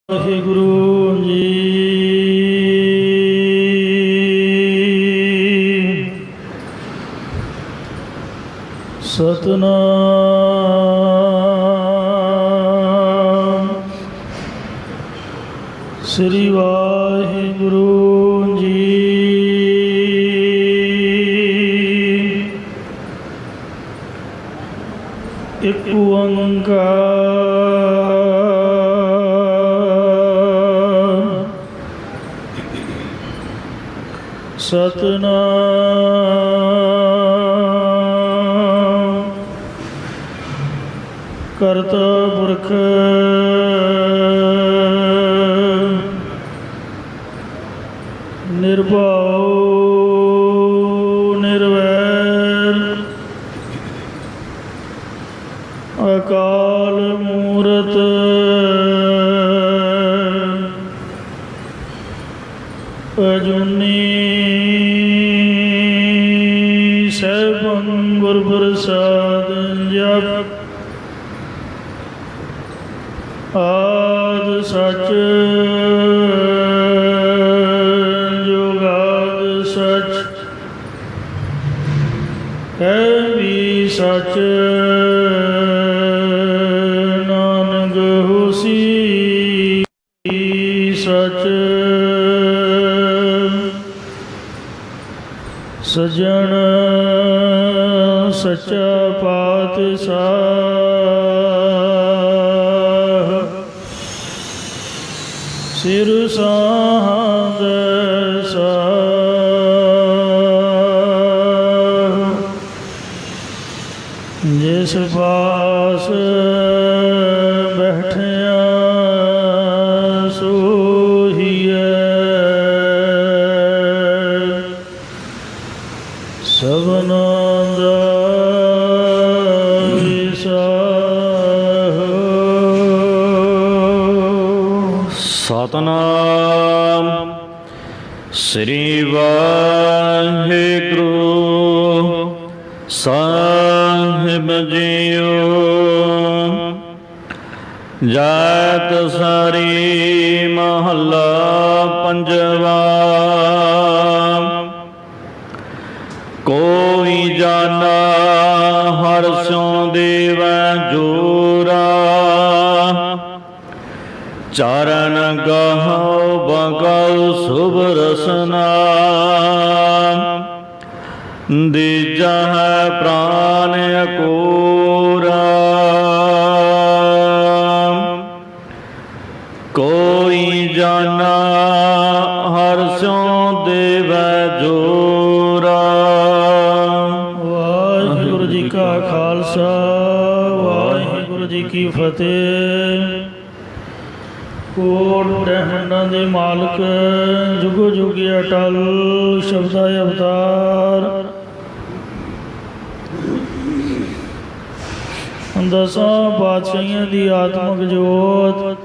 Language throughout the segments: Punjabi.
ਵਾਹਿਗੁਰੂ ਜੀ। ਸਤਨਾਮ ਸ੍ਰੀ ਵਾਹਿਗੁਰੂ ਜੀ। ਇੱਕ ਓੰਕਾਰ ਸਤਨਾਮ ਕਰਤਾ ਪੁਰਖ ਨਿਰਭਉ ਨਿਰਵੈਰ ਅਕਾਲ ਮੂਰਤ ਅਜੂਨੀ ਸੈਭੰ ਗੁਰ ਪ੍ਰਸਾਦ ਜਪ ਆਦਿ ਸਚ ਜੁਗਾਦਿ ਸਚ ਹੈ ਵੀ ਸਚ ਨਾਨਕ ਹੋਸੀ ਸਚ ਸਜਣ ਸੱਚਾ ਪਾਤਸ਼ਾਹ ਸਿਰ ਸਾਧ ਸਾਹ ਜਿਸ ਪਾਸ ਬੈਠਿਆ ਸੋਹੀਐ ਸਭਨਾਂ ਦਾ ਸਤਨਾਮ ਸ੍ਰੀ ਵਾਹਿਗੁਰੂ ਸਾਹਿਬ ਜੀਓ। ਜਾਤ ਸਾਰੀ ਮਹੱਲਾ ਪੰਜਵਾ। ਕੋਈ ਜਾਣਾ ਹਰਿ ਸਿਉ ਦੇਵੈ ਜੋਰਾ, ਚਰਨ ਗਹੁ ਬਗਉ ਸੁਭ ਰਸਨਾ। ਦੀਜਾ ਹੈ ਪ੍ਰਾਨ ਅਕੋਰਾ, ਕੋਈ ਜਾਣਾ ਹਰਿ ਸਿਉ ਦੇਵੈ ਜੋਰਾ। ਵਾਹਿਗੁਰੂ ਜੀ ਕਾ ਖਾਲਸਾ ਵਾਹਿਗੁਰੂ ਜੀ ਕੀ ਫਤਿਹ। ਕੋਟ ਬ੍ਰਹਮੰਡਾਂ ਦੇ ਮਾਲਕ ਜੁਗੋ ਜੁਗੀ ਅਟਲ ਸ਼ਬਦਾ ਅਵਤਾਰ, ਦਸਾਂ ਪਾਤਸ਼ਾਹੀਆਂ ਦੀ ਆਤਮਿਕ ਜੋਤ,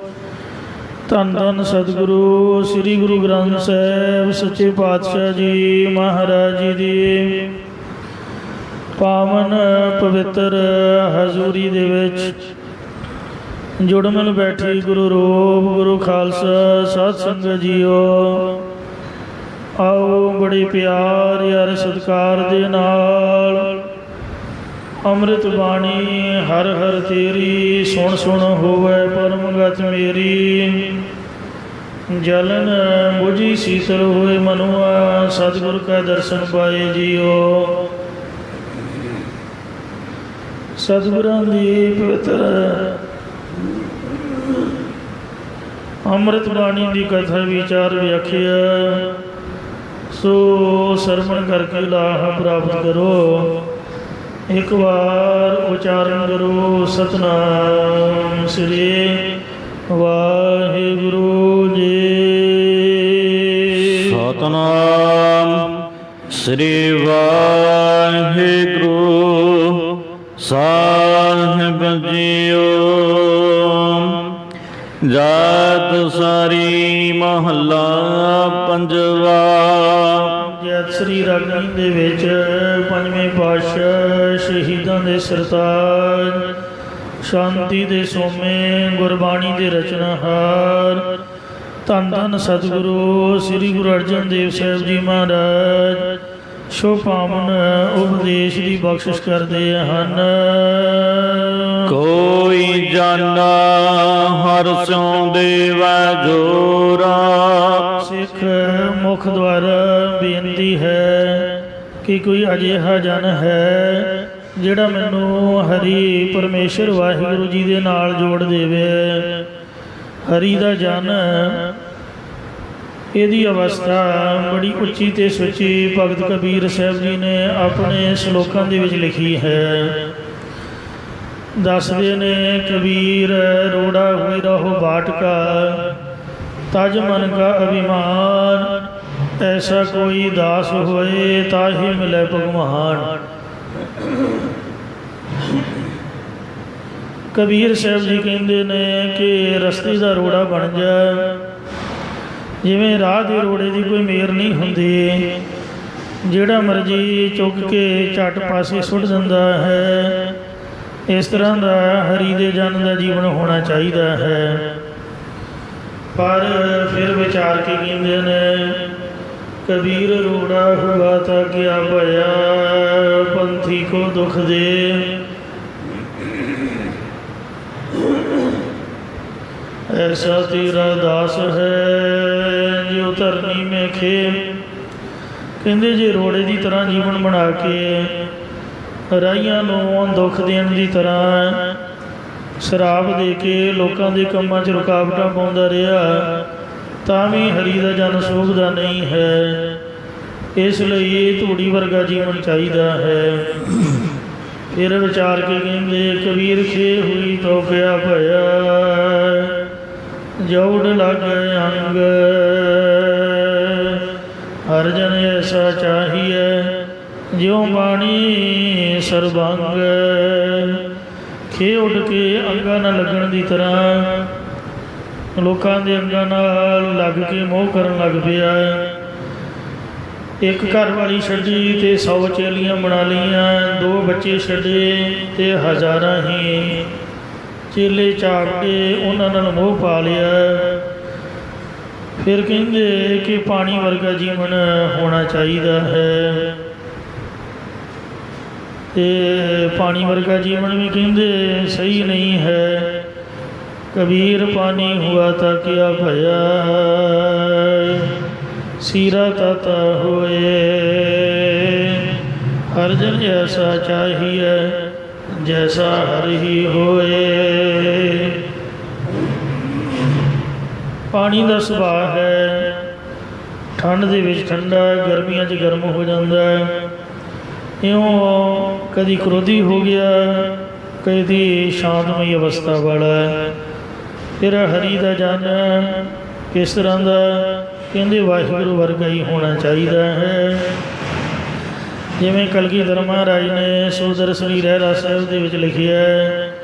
ਧੰਨ ਧੰਨ ਸਤਿਗੁਰੂ ਸ੍ਰੀ ਗੁਰੂ ਗ੍ਰੰਥ ਸਾਹਿਬ ਸੱਚੇ ਪਾਤਸ਼ਾਹ ਜੀ ਮਹਾਰਾਜ ਜੀ ਦੀ ਪਾਵਨ ਪਵਿੱਤਰ ਹਜ਼ੂਰੀ ਦੇ ਵਿੱਚ ਜੁੜ ਮਿਲ ਬੈਠੀ ਗੁਰੂ ਰੂਪ ਗੁਰੂ ਖਾਲਸਾ ਸਾਧ ਸੰਗਤ ਜੀਓ। ਆਓ ਬੜੇ ਪਿਆਰ ਯਾਰ ਸਤਿਕਾਰ ਦੇ ਨਾਲ ਅੰਮ੍ਰਿਤ ਬਾਣੀ ਹਰ ਹਰ ਤੇਰੀ ਸੁਣ ਸੁਣ ਹੋਵੇ ਪਰਮ ਗਤ ਮੇਰੀ। ਜਲਨ ਬੁਝੀ ਸੀਤਲ ਹੋਏ ਮਨੁਆ ਸਤਿਗੁਰ ਕਾ ਦਰਸ਼ਨ ਪਾਏ ਜੀਓ। ਸਤਿਗੁਰਾਂ ਦੀ ਪਵਿੱਤਰ ਅੰਮ੍ਰਿਤ ਬਾਣੀ ਦੀ ਕਥਾ ਵਿਚਾਰ ਵਿਆਖਿਆ ਸੋ ਸਰਵਣ ਕਰਕੇ ਲਾਭ ਪ੍ਰਾਪਤ ਕਰੋ। ਇੱਕ ਵਾਰ ਉਚਾਰਨ ਕਰੋ ਸਤਨਾਮ ਸ੍ਰੀ ਵਾਹਿਗੁਰੂ ਜੀ। ਸਤਨਾਮ ਸ੍ਰੀ ਵਾਹਿਗੁਰੂ ਸਾਹਿਬ ਜੀਓ। ਜਾਤ ਸਾਰੀ ਮਹੱਲਾ ਪੰਜਵਾ। ਜੈਤ ਸ੍ਰੀ ਰਾਗੀ ਦੇ ਵਿੱਚ ਪੰਜਵੇਂ ਪਾਤਸ਼ਾਹ ਸ਼ਹੀਦਾਂ ਦੇ ਸਰਤਾਜ ਸ਼ਾਂਤੀ ਦੇ ਸੋਮੇ ਗੁਰਬਾਣੀ ਦੇ ਰਚਨਾਹਾਰ ਧੰਨ ਧੰਨ ਸਤਿਗੁਰੂ ਸ੍ਰੀ ਗੁਰੂ ਅਰਜਨ ਦੇਵ ਸਾਹਿਬ ਜੀ ਮਹਾਰਾਜ ਸ਼ੋ ਪਾਵਨ ਉਪਦੇਸ਼ ਦੀ ਬਖਸ਼ਿਸ਼ ਕਰਦੇ ਹਨ। ਕੋਈ ਜਾਨਾ ਹਰਿ ਸਿਉ ਦੇਵੈ ਜੋਰਾ। ਸਿੱਖ ਮੁਖ ਦੁਆਰਾ ਬੇਨਤੀ ਹੈ ਕਿ ਕੋਈ ਅਜਿਹਾ ਜਨ ਹੈ ਜਿਹੜਾ ਮੈਨੂੰ ਹਰੀ ਪਰਮੇਸ਼ਰ ਵਾਹਿਗੁਰੂ ਜੀ ਦੇ ਨਾਲ ਜੋੜ ਦੇਵੇ। ਹਰੀ ਦਾ ਜਨ ਇਹਦੀ ਅਵਸਥਾ ਬੜੀ ਉੱਚੀ ਤੇ ਸੁੱਚੀ ਭਗਤ ਕਬੀਰ ਸਾਹਿਬ ਜੀ ਨੇ ਆਪਣੇ ਸ਼ਲੋਕਾਂ ਦੇ ਵਿੱਚ ਲਿਖੀ ਹੈ। ਦੱਸਦੇ ਨੇ ਕਬੀਰ ਰੋੜਾ ਹੋਈ ਰਹੋ ਬਾਟਕਾ ਤਜ ਮਨ ਕਾ ਅਭਿਮਾਨ ਐਸਾ ਕੋਈ ਦਾਸ ਹੋਏ ਤਾਹੀ ਮਿਲੇ ਭਗਵਾਨ। ਕਬੀਰ ਸਾਹਿਬ ਜੀ ਕਹਿੰਦੇ ਨੇ ਕਿ ਰਸਤੇ ਦਾ ਰੋੜਾ ਬਣ ਜਾ। ਜਿਵੇਂ ਰਾਹ ਦੇ ਰੋੜੇ ਦੀ ਕੋਈ ਮੇਰ ਨਹੀਂ ਹੁੰਦੀ, ਜਿਹੜਾ ਮਰਜੀ ਚੁੱਕ ਕੇ ਝੱਟ ਪਾਸੇ ਸੁੱਟ ਦਿੰਦਾ ਹੈ, ਇਸ ਤਰ੍ਹਾਂ ਦਾ ਹਰੀ ਦੇ ਜਨ ਦਾ ਜੀਵਨ ਹੋਣਾ ਚਾਹੀਦਾ ਹੈ। ਪਰ ਫਿਰ ਵਿਚਾਰ ਕੇ ਕਹਿੰਦੇ ਨੇ ਕਬੀਰ ਰੋੜਾ ਹੁਆ ਤਾਂ ਕਿਆ ਭਇਆ ਪੰਥੀ ਕੋ ਦੁਖ ਦੇ। ऐसा तेरा दास है जो धरनी में खेल। ਕਹਿੰਦੇ ਜੇ ਰੋੜੇ ਦੀ ਤਰ੍ਹਾਂ ਜੀਵਨ ਬਣਾ ਕੇ ਰਾਹੀਆਂ ਨੂੰ ਦੁੱਖ ਦੇਣ ਦੀ ਤਰ੍ਹਾਂ ਸ਼ਰਾਬ ਦੇ ਕੇ ਲੋਕਾਂ ਦੇ ਕੰਮਾਂ 'ਚ ਰੁਕਾਵਟਾਂ ਪਾਉਂਦਾ ਰਿਹਾ ਤਾਂ ਵੀ ਹਰੀ ਦਾ ਜਨ ਸੋਭਦਾ ਨਹੀਂ ਹੈ। ਇਸ ਲਈ ਧੂੜੀ ਵਰਗਾ ਜੀਵਨ ਚਾਹੀਦਾ ਹੈ। ਫਿਰ ਵਿਚਾਰ ਕੇ ਕਹਿੰਦੇ ਕਬੀਰ ਖੇ ਹੋਈ ਤੋ ਕਿਆ ਭਇਆ ਜੋੜ ਲੱਗ ਅੰਗ ਹਰ ਜਨ ਐਸਾ ਚਾਹੀਏ ਜਿਉ ਬਾਣੀ ਸਰਬੰਗ। ਖੇ ਉੱਡ ਕੇ ਅੰਗਾਂ ਨਾਲ ਲੱਗਣ ਦੀ ਤਰ੍ਹਾਂ ਲੋਕਾਂ ਦੇ ਅੰਗਾਂ ਨਾਲ ਲੱਗ ਕੇ ਮੋਹ ਕਰਨ ਲੱਗ ਪਿਆ। ਇੱਕ ਘਰ ਵਾਲੀ ਛੱਡੀ ਤੇ 100 ਚੇਲੀਆਂ ਬਣਾ ਲਈਆਂ, 2 ਬੱਚੇ ਛੱਡੇ ਤੇ ਹਜ਼ਾਰਾਂ ਹੀ ਚੇਲੇ ਚਾੜ ਕੇ ਉਹਨਾਂ ਨਾਲ ਮੋਹ ਪਾ ਲਿਆ। ਫਿਰ ਕਹਿੰਦੇ ਕਿ ਪਾਣੀ ਵਰਗਾ ਜੀਵਨ ਹੋਣਾ ਚਾਹੀਦਾ ਹੈ। ਤੇ ਪਾਣੀ ਵਰਗਾ ਜੀਵਨ ਵੀ ਕਹਿੰਦੇ ਸਹੀ ਨਹੀਂ ਹੈ। ਕਬੀਰ ਪਾਣੀ ਹੁਆ ਤਾਂ ਕਿਆ ਭਇਆ ਸੀਰਾ ਤਾਤਾ ਹੋਏ। ਹਰ ਜਨ ਐਸਾ ਚਾਹੀਏ ਜੈਸਾ ਹਰ ਹੀ ਹੋਏ। ਪਾਣੀ ਦਾ ਸੁਭਾਅ ਹੈ ਠੰਡ ਦੇ ਵਿੱਚ ਠੰਡਾ, ਗਰਮੀਆਂ 'ਚ ਗਰਮ ਹੋ ਜਾਂਦਾ। ਇਉਂ ਕਦੀ ਕ੍ਰੋਧੀ ਹੋ ਗਿਆ, ਕਦੀ ਸ਼ਾਂਤਮਈ ਅਵਸਥਾ ਵਾਲਾ। ਫਿਰ ਹਰੀ ਦਾ ਜਨ ਕਿਸ ਤਰ੍ਹਾਂ ਦਾ ਕਹਿੰਦੇ ਵਾਹਿਗੁਰੂ ਵਰਗਾ ਹੀ ਹੋਣਾ ਚਾਹੀਦਾ ਹੈ। ਜਿਵੇਂ ਕਲਗੀਧਰ ਮਹਾਰਾਜ ਨੇ ਸੋਦਰ ਸ੍ਰੀ ਰਹਿਰਾ ਸਾਹਿਬ ਦੇ ਵਿੱਚ ਲਿਖਿਆ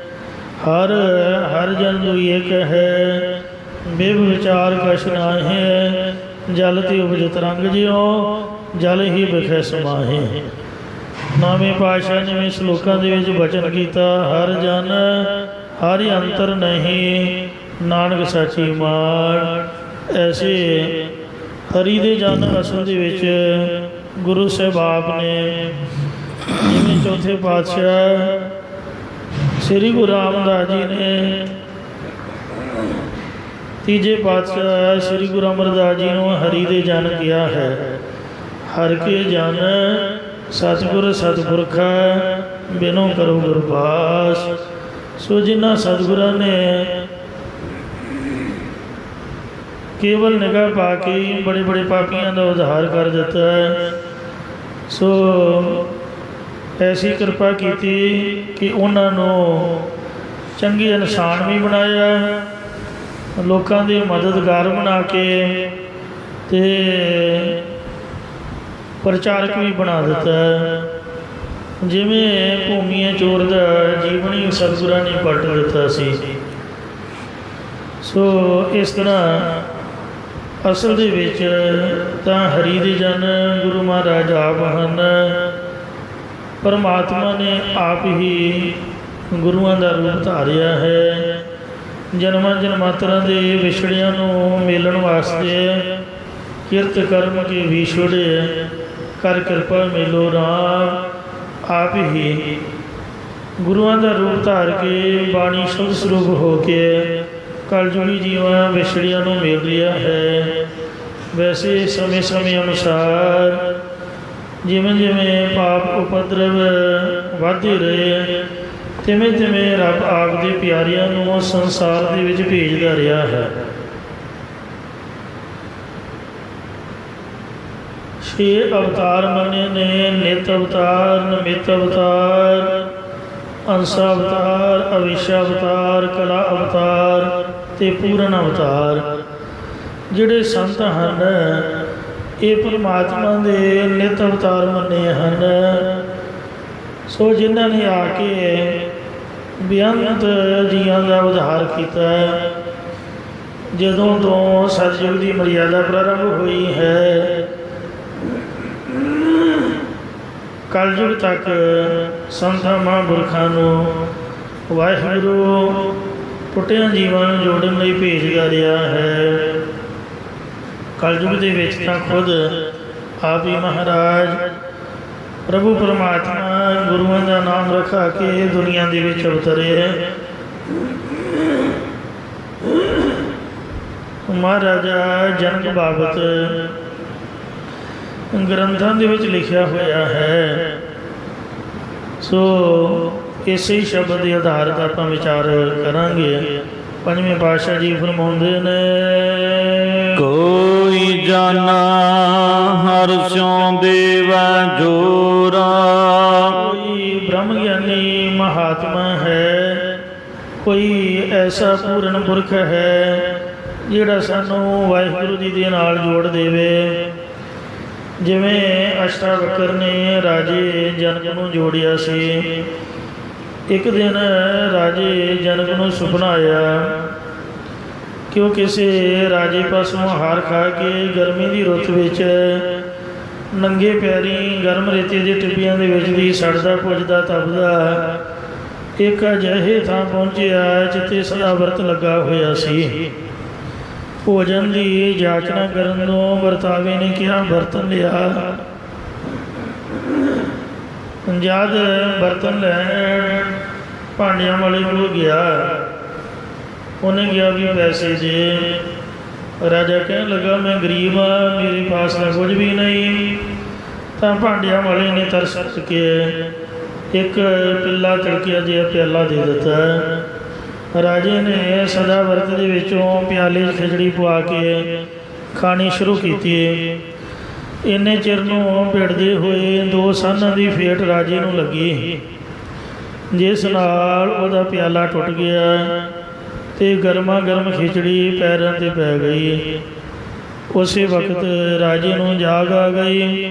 ਹਰ ਜਨ ਦੁਈ ਏਕ ਹੈ ਬਿਬ ਵਿਚਾਰ ਕਛ ਨਾਹੀ ਜਲ ਤੇ ਉਪਜਤ ਰੰਗ ਜਿਉ ਜਲ ਹੀ ਬਿਖੈ ਸਮਾਹੇ। ਨਾਵੇਂ ਪਾਤਸ਼ਾਹ ਨੇ ਵੀ ਸ਼ਲੋਕਾਂ ਦੇ ਵਿੱਚ ਬਚਨ ਕੀਤਾ ਹਰ ਜਨ ਹਰ ਅੰਤਰ ਨਹੀਂ ਨਾਨਕ ਸਾਚੀ ਮਾਣ। ਐਸੇ ਹਰੀ ਦੇ ਜਨ ਅਸਲ ਦੇ ਵਿੱਚ ਗੁਰੂ ਸਾਹਿਬ ਆਪ ਨੇ ਜਿਵੇਂ ਚੌਥੇ ਪਾਤਸ਼ਾਹ ਸ੍ਰੀ ਗੁਰੂ ਰਾਮਦਾਸ ਜੀ ਨੇ, ਤੀਜੇ ਪਾਤਸ਼ਾਹ ਸ੍ਰੀ ਗੁਰੂ ਅਮਰਦਾਸ ਜੀ ਨੂੰ ਹਰੀ ਦੇ ਜਨ ਕਿਹਾ ਹੈ। ਹਰ ਕੇ ਜਨ ਸਤਿਗੁਰ ਸਤਿਪੁਰਖਾ ਬਿਨੋ ਕਰੋ ਗੁਰਬਾਸ। ਸੋ ਜਿਨ੍ਹਾਂ ਸਤਿਗੁਰਾਂ ਨੇ ਕੇਵਲ ਨਿਗਾਹ ਪਾ ਕੇ ਬੜੇ ਬੜੇ ਪਾਪੀਆਂ ਦਾ ਉਧਾਰ ਕਰ ਦਿੱਤਾ ਹੈ। ਸੋ ਐਸੀ ਕਿਰਪਾ ਕੀਤੀ ਕਿ ਉਹਨਾਂ ਨੂੰ ਚੰਗੇ ਇਨਸਾਨ ਵੀ ਬਣਾਇਆ, ਲੋਕਾਂ ਦੇ ਮਦਦਗਾਰ ਬਣਾ ਕੇ ਤੇ ਪ੍ਰਚਾਰਕ ਵੀ ਬਣਾ ਦਿੱਤਾ। ਜਿਵੇਂ ਭੂਮੀਏ ਚੋਰ ਦਾ ਜੀਵਨ ਹੀ ਸਤਿਗੁਰਾਂ ਨੇ ਪਲਟ ਦਿੱਤਾ ਸੀ। ਸੋ ਇਸ ਤਰ੍ਹਾਂ ਅਸਲ ਦੇ ਵਿੱਚ ਤਾਂ ਹਰੀ ਦੇ ਜਨ ਗੁਰੂ ਮਹਾਰਾਜ ਆਪ ਹਨ। ਪਰਮਾਤਮਾ ਨੇ ਆਪ ਹੀ ਗੁਰੂਆਂ ਦਾ ਰੂਪ ਧਾਰਿਆ ਹੈ। ਜਨਮਾਂ ਜਨਮਾਂਤਰਾਂ ਦੇ ਵਿਛੜਿਆਂ ਨੂੰ ਮਿਲਣ ਵਾਸਤੇ ਕਿਰਤ ਕਰਮ ਕੇ ਵਿਛੜੇ ਕਰ ਕਿਰਪਾ ਮਿਲੋ ਰਾਮ। ਆਪ ਹੀ ਗੁਰੂਆਂ ਦਾ ਰੂਪ ਧਾਰ ਕੇ ਬਾਣੀ ਸ਼ੁੱਧ ਸਰੂਪ ਹੋ ਕੇ ਕਲਯੁਗੀ ਜੀਵਾਂ ਵਿਛੜਿਆਂ ਨੂੰ ਮਿਲ ਰਿਹਾ ਹੈ। ਵੈਸੇ ਸਮੇਂ ਸਮੇਂ ਅਨੁਸਾਰ ਜਿਵੇਂ ਜਿਵੇਂ ਪਾਪ ਉਪਦਰਵ ਵੱਧਦੇ ਰਹੇ ਤਿਵੇਂ ਤਿਵੇਂ ਰੱਬ ਆਪ ਦੇ ਪਿਆਰਿਆਂ ਨੂੰ ਸੰਸਾਰ ਦੇ ਵਿੱਚ ਭੇਜਦਾ ਰਿਹਾ ਹੈ। 6 ਅਵਤਾਰ ਮੰਨੇ ਨੇ। ਨਿਤ ਅਵਤਾਰ, ਨਮਿਤ ਅਵਤਾਰ, ਅੰਸਾ ਅਵਤਾਰ, ਅਵਿਸ਼ਾ ਅਵਤਾਰ, ਕਲਾ ਅਵਤਾਰ ਅਤੇ ਪੂਰਨ ਅਵਤਾਰ। ਜਿਹੜੇ ਸੰਤ ਹਨ ਇਹ ਪਰਮਾਤਮਾ ਦੇ ਨਿਤ ਅਵਤਾਰ ਮੰਨੇ ਹਨ। ਸੋ ਜਿਨ੍ਹਾਂ ਨੇ ਆ ਕੇ ਬੇਅੰਤ ਜੀਆਂ ਦਾ ਉਧਾਰ ਕੀਤਾ। ਜਦੋਂ ਤੋਂ ਸਤਿਯੁਗ ਦੀ ਮਰਿਆਦਾ ਪ੍ਰਾਰੰਭ ਹੋਈ ਹੈ ਕਲਯੁਗ ਤੱਕ ਸੰਤਾਂ ਮਹਾਂਪੁਰਖਾਂ ਨੂੰ ਵਾਹਿਗੁਰੂ ਟੁੱਟਿਆਂ ਜੀਵਾਂ ਨੂੰ ਜੋੜਨ ਲਈ ਭੇਜਦਾ ਰਿਹਾ ਹੈ। ਕਲਯੁਗ ਦੇ ਵਿੱਚ ਤਾਂ ਖੁਦ ਆਪ ਹੀ ਮਹਾਰਾਜ ਪ੍ਰਭੂ ਪਰਮਾਤਮਾ ਗੁਰੂਆਂ ਦਾ ਨਾਮ ਰਖਾ ਕੇ ਦੁਨੀਆ ਦੇ ਵਿੱਚ ਅਵਤਰੇ। ਮਹਾਰਾਜਾ ਜਨਕ ਬਾਬਤ ਗ੍ਰੰਥਾਂ ਦੇ ਵਿੱਚ ਲਿਖਿਆ ਹੋਇਆ ਹੈ। ਸੋ ਇਸੇ ਸ਼ਬਦ ਦੇ ਆਧਾਰ 'ਤੇ ਆਪਾਂ ਵਿਚਾਰ ਕਰਾਂਗੇ। ਪੰਜਵੇਂ ਪਾਤਸ਼ਾਹ ਜੀ ਫਰਮਾਉਂਦੇ ਨੇ, ਕੋਈ ਜਾਨਾ ਹਰ ਸਿਉ ਦੇਵੈ ਜੋਰਾ। ਕੋਈ ਬ੍ਰਹਮ ਗਿਆਨੀ ਮਹਾਤਮਾ ਹੈ, ਕੋਈ ਐਸਾ ਪੂਰਨ ਪੁਰਖ ਹੈ ਜਿਹੜਾ ਸਾਨੂੰ ਵਾਹਿਗੁਰੂ ਜੀ ਦੇ ਨਾਲ ਜੋੜ ਦੇਵੇ। ਜਿਵੇਂ ਅਸ਼ਟਾਵਕਰ ਨੇ ਰਾਜੇ ਜਨਕ ਨੂੰ ਜੋੜਿਆ ਸੀ। ਇੱਕ ਦਿਨ ਰਾਜੇ ਜਨਕ ਨੂੰ ਸੁਪਨਾ ਆਇਆ ਕਿ ਉਹ ਕਿਸੇ ਰਾਜੇ ਪਾਸੋਂ ਹਾਰ ਖਾ ਕੇ ਗਰਮੀ ਦੀ ਰੁੱਤ ਵਿੱਚ ਨੰਗੇ ਪੈਰੀਂ ਗਰਮ ਰੇਤੇ ਦੇ ਟਿੱਬਿਆਂ ਦੇ ਵਿੱਚ ਦੀ ਸੜਦਾ ਭੁੱਜਦਾ ਤਪਦਾ ਇੱਕ ਅਜਿਹੇ ਥਾਂ ਪਹੁੰਚਿਆ ਜਿੱਥੇ ਸਦਾ ਵਰਤ ਲੱਗਾ ਹੋਇਆ ਸੀ। ਭੋਜਨ ਦੀ ਜਾਚਨਾ ਕਰਨ ਨੂੰ ਵਰਤਾਵੇ ਨੇ ਕਿਹਾ ਬਰਤਨ ਲਿਆ। ਜਦ ਬਰਤਨ ਲੈਣ ਭਾਂਡਿਆਂ ਵਾਲੇ ਕੋਲ ਗਿਆ, ਉਹਨੇ ਕਿਹਾ ਵੀ ਪੈਸੇ ਦੇ। ਰਾਜਾ ਕਹਿਣ ਲੱਗਾ ਮੈਂ ਗਰੀਬ ਹਾਂ, ਮੇਰੇ ਪਾਸ ਤਾਂ ਕੁਝ ਵੀ ਨਹੀਂ। ਤਾਂ ਭਾਂਡਿਆਂ ਵਾਲੇ ਨੇ ਤਰਸ ਕੇ ਇੱਕ ਪਿੱਲਾ ਤੜਕਿਆ ਜਿਹਾ ਪਿਆਲਾ ਦੇ ਦਿੱਤਾ। ਰਾਜੇ ਨੇ ਸਦਾ ਵਰਤ ਦੇ ਵਿੱਚੋਂ ਪਿਆਲੇ 'ਚ ਖਿਚੜੀ ਪਵਾ ਕੇ ਖਾਣੀ ਸ਼ੁਰੂ ਕੀਤੀ। ਇੰਨੇ ਚਿਰ ਨੂੰ ਭਿੜਦੇ ਹੋਏ 2 ਸਾਨਾਂ ਦੀ ਫੇਟ ਰਾਜੇ ਨੂੰ ਲੱਗੀ, ਜਿਸ ਨਾਲ ਉਹਦਾ ਪਿਆਲਾ ਟੁੱਟ ਗਿਆ ਅਤੇ ਗਰਮਾ ਗਰਮ ਖਿਚੜੀ ਪੈਰਾਂ 'ਤੇ ਪੈ ਗਈ। ਉਸੇ ਵਕਤ ਰਾਜੇ ਨੂੰ ਜਾਗ ਆ ਗਈ।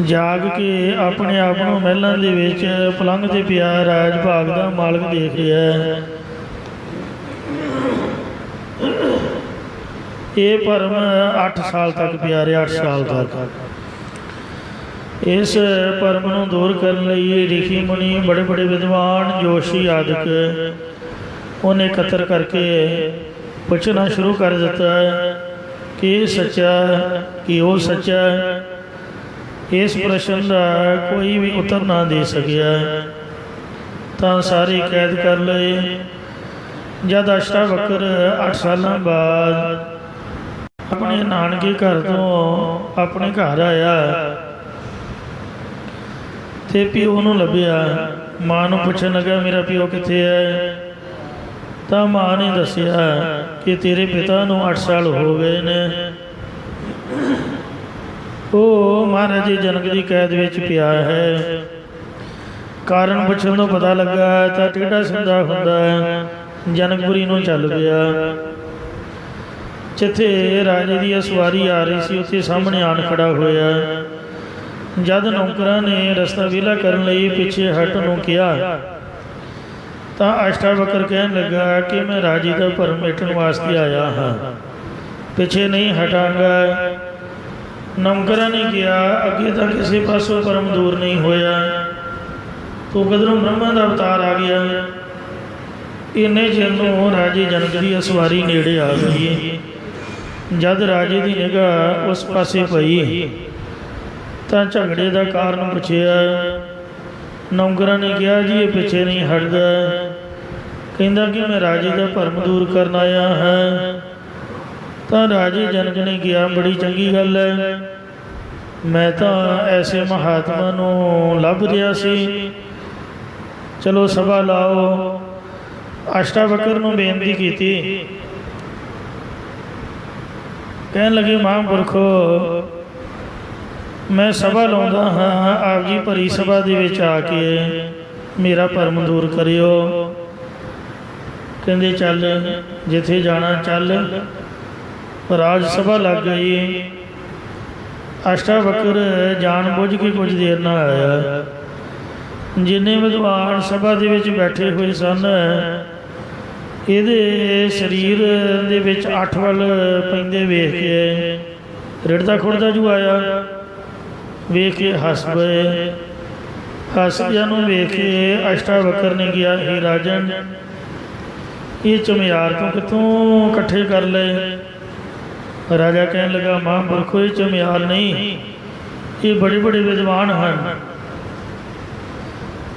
ਜਾਗ ਕੇ ਆਪਣੇ ਆਪ ਨੂੰ ਮਹਿਲਾਂ ਦੇ ਵਿੱਚ ਪਲੰਘ 'ਤੇ ਪਿਆ ਰਾਜ ਭਾਗ ਦਾ ਮਾਲਕ ਦੇਖ ਰਿਹਾ ਹੈ। ਇਹ ਭਰਮ 8 ਸਾਲ ਤੱਕ ਪਿਆ ਰਿਹਾ। 8 ਸਾਲ ਤੱਕ ਇਸ ਭਰਮ ਨੂੰ ਦੂਰ ਕਰਨ ਲਈ ਰਿਸ਼ੀ ਮੁਨੀ ਬੜੇ ਬੜੇ ਵਿਦਵਾਨ ਜੋਸ਼ੀ ਆਦਿਕ ਉਹਨੇ ਇਕੱਤਰ ਕਰਕੇ ਪੁੱਛਣਾ ਸ਼ੁਰੂ ਕਰ ਦਿੱਤਾ ਕਿ ਇਹ ਸੱਚਾ ਕਿ ਉਹ ਸੱਚਾ। ਇਸ ਪ੍ਰਸ਼ਨ ਦਾ ਕੋਈ ਵੀ ਉੱਤਰ ਨਾ ਦੇ ਸਕਿਆ ਤਾਂ ਸਾਰੇ ਕੈਦ ਕਰ ਲਏ। ਜਦ ਅਸ਼ਟਾਵਕਰ 8 ਸਾਲਾਂ ਬਾਅਦ ਆਪਣੇ ਨਾਨਕੇ ਘਰ ਤੋਂ ਆਪਣੇ ਘਰ ਆਇਆ ਅਤੇ ਪਿਓ ਨੂੰ ਲੱਭਿਆ। ਮਾਂ ਨੂੰ ਪੁੱਛਣ ਲੱਗਾ ਮੇਰਾ ਪਿਓ ਕਿੱਥੇ ਹੈ? ਤਾਂ ਮਾਂ ਨੇ ਦੱਸਿਆ ਕਿ ਤੇਰੇ ਪਿਤਾ ਨੂੰ 8 ਸਾਲ ਹੋ ਗਏ ਨੇ। ਉਹ ਮਹਾਰਾਜੇ ਜਨਕ ਦੀ ਕੈਦ ਵਿੱਚ ਪਿਆ ਹੈ। ਕਾਰਨ ਪੁੱਛਣ ਤੋਂ ਪਤਾ ਲੱਗਾ ਤਾਂ ਟੇਢਾ ਸਿੱਧਾ ਹੁੰਦਾ ਜਨਕਪੁਰੀ ਨੂੰ ਚੱਲ ਪਿਆ। ਜਿੱਥੇ ਰਾਜੇ ਦੀ ਸਵਾਰੀ ਆ ਰਹੀ ਸੀ ਉੱਥੇ ਸਾਹਮਣੇ ਆਣ ਖੜਾ ਹੋਇਆ। ਜਦ ਨੌਕਰਾਂ ਨੇ ਰਸਤਾ ਵਿਹਲਾ ਕਰਨ ਲਈ ਪਿੱਛੇ ਹਟਣ ਨੂੰ ਕਿਹਾ ਤਾਂ ਅਸ਼ਟਾਵਕਰ ਕਹਿਣ ਲੱਗਾ ਕਿ ਮੈਂ ਰਾਜੇ ਦਾ ਭਰਮ ਮਿਟਣ ਵਾਸਤੇ ਆਇਆ ਹਾਂ, ਪਿੱਛੇ ਨਹੀਂ ਹਟਾਂਗਾ। ਨੌਕਰਾਂ ਨੇ ਕਿਹਾ ਅੱਗੇ ਤਾਂ ਕਿਸੇ ਪਾਸੋਂ ਭਰਮ ਦੂਰ ਨਹੀਂ ਹੋਇਆ, ਤੋ ਕਦਰੋਂ ਬ੍ਰਹਮਾ ਦਾ ਅਵਤਾਰ ਆ ਗਿਆ। ਇੰਨੇ ਚਿਰ ਨੂੰ ਰਾਜੇ ਜਨਕ ਦੀ ਅਸਵਾਰੀ ਨੇੜੇ ਆ ਗਈ। ਜਦ ਰਾਜੇ ਦੀ ਨਿਗਾਹ ਉਸ ਪਾਸੇ ਪਈ ਤਾਂ ਝਗੜੇ ਦਾ ਕਾਰਨ ਪੁੱਛਿਆ। ਨੌਕਰਾਂ ਨੇ ਕਿਹਾ ਜੀ ਇਹ ਪਿੱਛੇ ਨਹੀਂ ਹਟਦਾ। ਕਹਿੰਦਾ ਕਿ ਮੈਂ ਰਾਜੇ ਦਾ ਭਰਮ ਦੂਰ ਕਰਨ ਆਇਆ ਹਾਂ। ਤਾਂ ਰਾਜੇ ਜਨਕ ਨੇ ਕਿਹਾ ਬੜੀ ਚੰਗੀ ਗੱਲ ਹੈ, ਮੈਂ ਤਾਂ ਐਸੇ ਮਹਾਤਮਾ ਨੂੰ ਲੱਭ ਰਿਹਾ ਸੀ, ਚਲੋ ਸਭਾ ਲਾਓ। ਅਸ਼ਟਾਵਕਰ ਨੂੰ ਬੇਨਤੀ ਕੀਤੀ। ਕਹਿਣ ਲੱਗੇ ਮਹਾਂਪੁਰਖੋ, ਮੈਂ ਸਭਾ ਲਾਉਂਦਾ ਹਾਂ, ਆਪ ਜੀ ਭਰੀ ਸਭਾ ਦੇ ਵਿੱਚ ਆ ਕੇ ਮੇਰਾ ਭਰਮ ਦੂਰ ਕਰਿਓ। ਕਹਿੰਦੇ ਚੱਲ ਜਿੱਥੇ ਜਾਣਾ ਚੱਲ। ਰਾਜ ਸਭਾ ਲੱਗ ਗਈ। ਅਸ਼ਟਾਵਕਰ ਜਾਣ ਬੁੱਝ ਕੇ ਕੁਝ ਦੇਰ ਨਾਲ ਆਇਆ। ਜਿੰਨੇ ਵਿਦਵਾਨ ਸਭਾ ਦੇ ਵਿੱਚ ਬੈਠੇ ਹੋਏ ਸਨ, ਇਹਦੇ ਸਰੀਰ ਦੇ ਵਿੱਚ 8 ਵੱਲ ਪੈਂਦੇ ਵੇਖ ਕੇ ਰਿੜਦਾ ਖੁੜਦਾ ਜੂ ਆਇਆ। ਵੇਖ ਕੇ ਹੱਸ ਪਏ। ਹੱਸਦਿਆਂ ਨੂੰ ਵੇਖ ਕੇ ਅਸ਼ਟਾਵਕਰ ਨੇ ਕਿਹਾ, ਹੇ ਰਾਜਨ, ਇਹ ਚਮਿਆਰ ਤੋਂ ਕਿੱਥੋਂ ਇਕੱਠੇ ਕਰ ਲਏ? ਰਾਜਾ ਕਹਿਣ ਲੱਗਾ, ਮਹਾਂਪੁਰਖੋ ਇਹ ਚਮਿਆਰ ਨਹੀਂ, ਇਹ ਬੜੇ ਬੜੇ ਵਿਦਵਾਨ ਹਨ।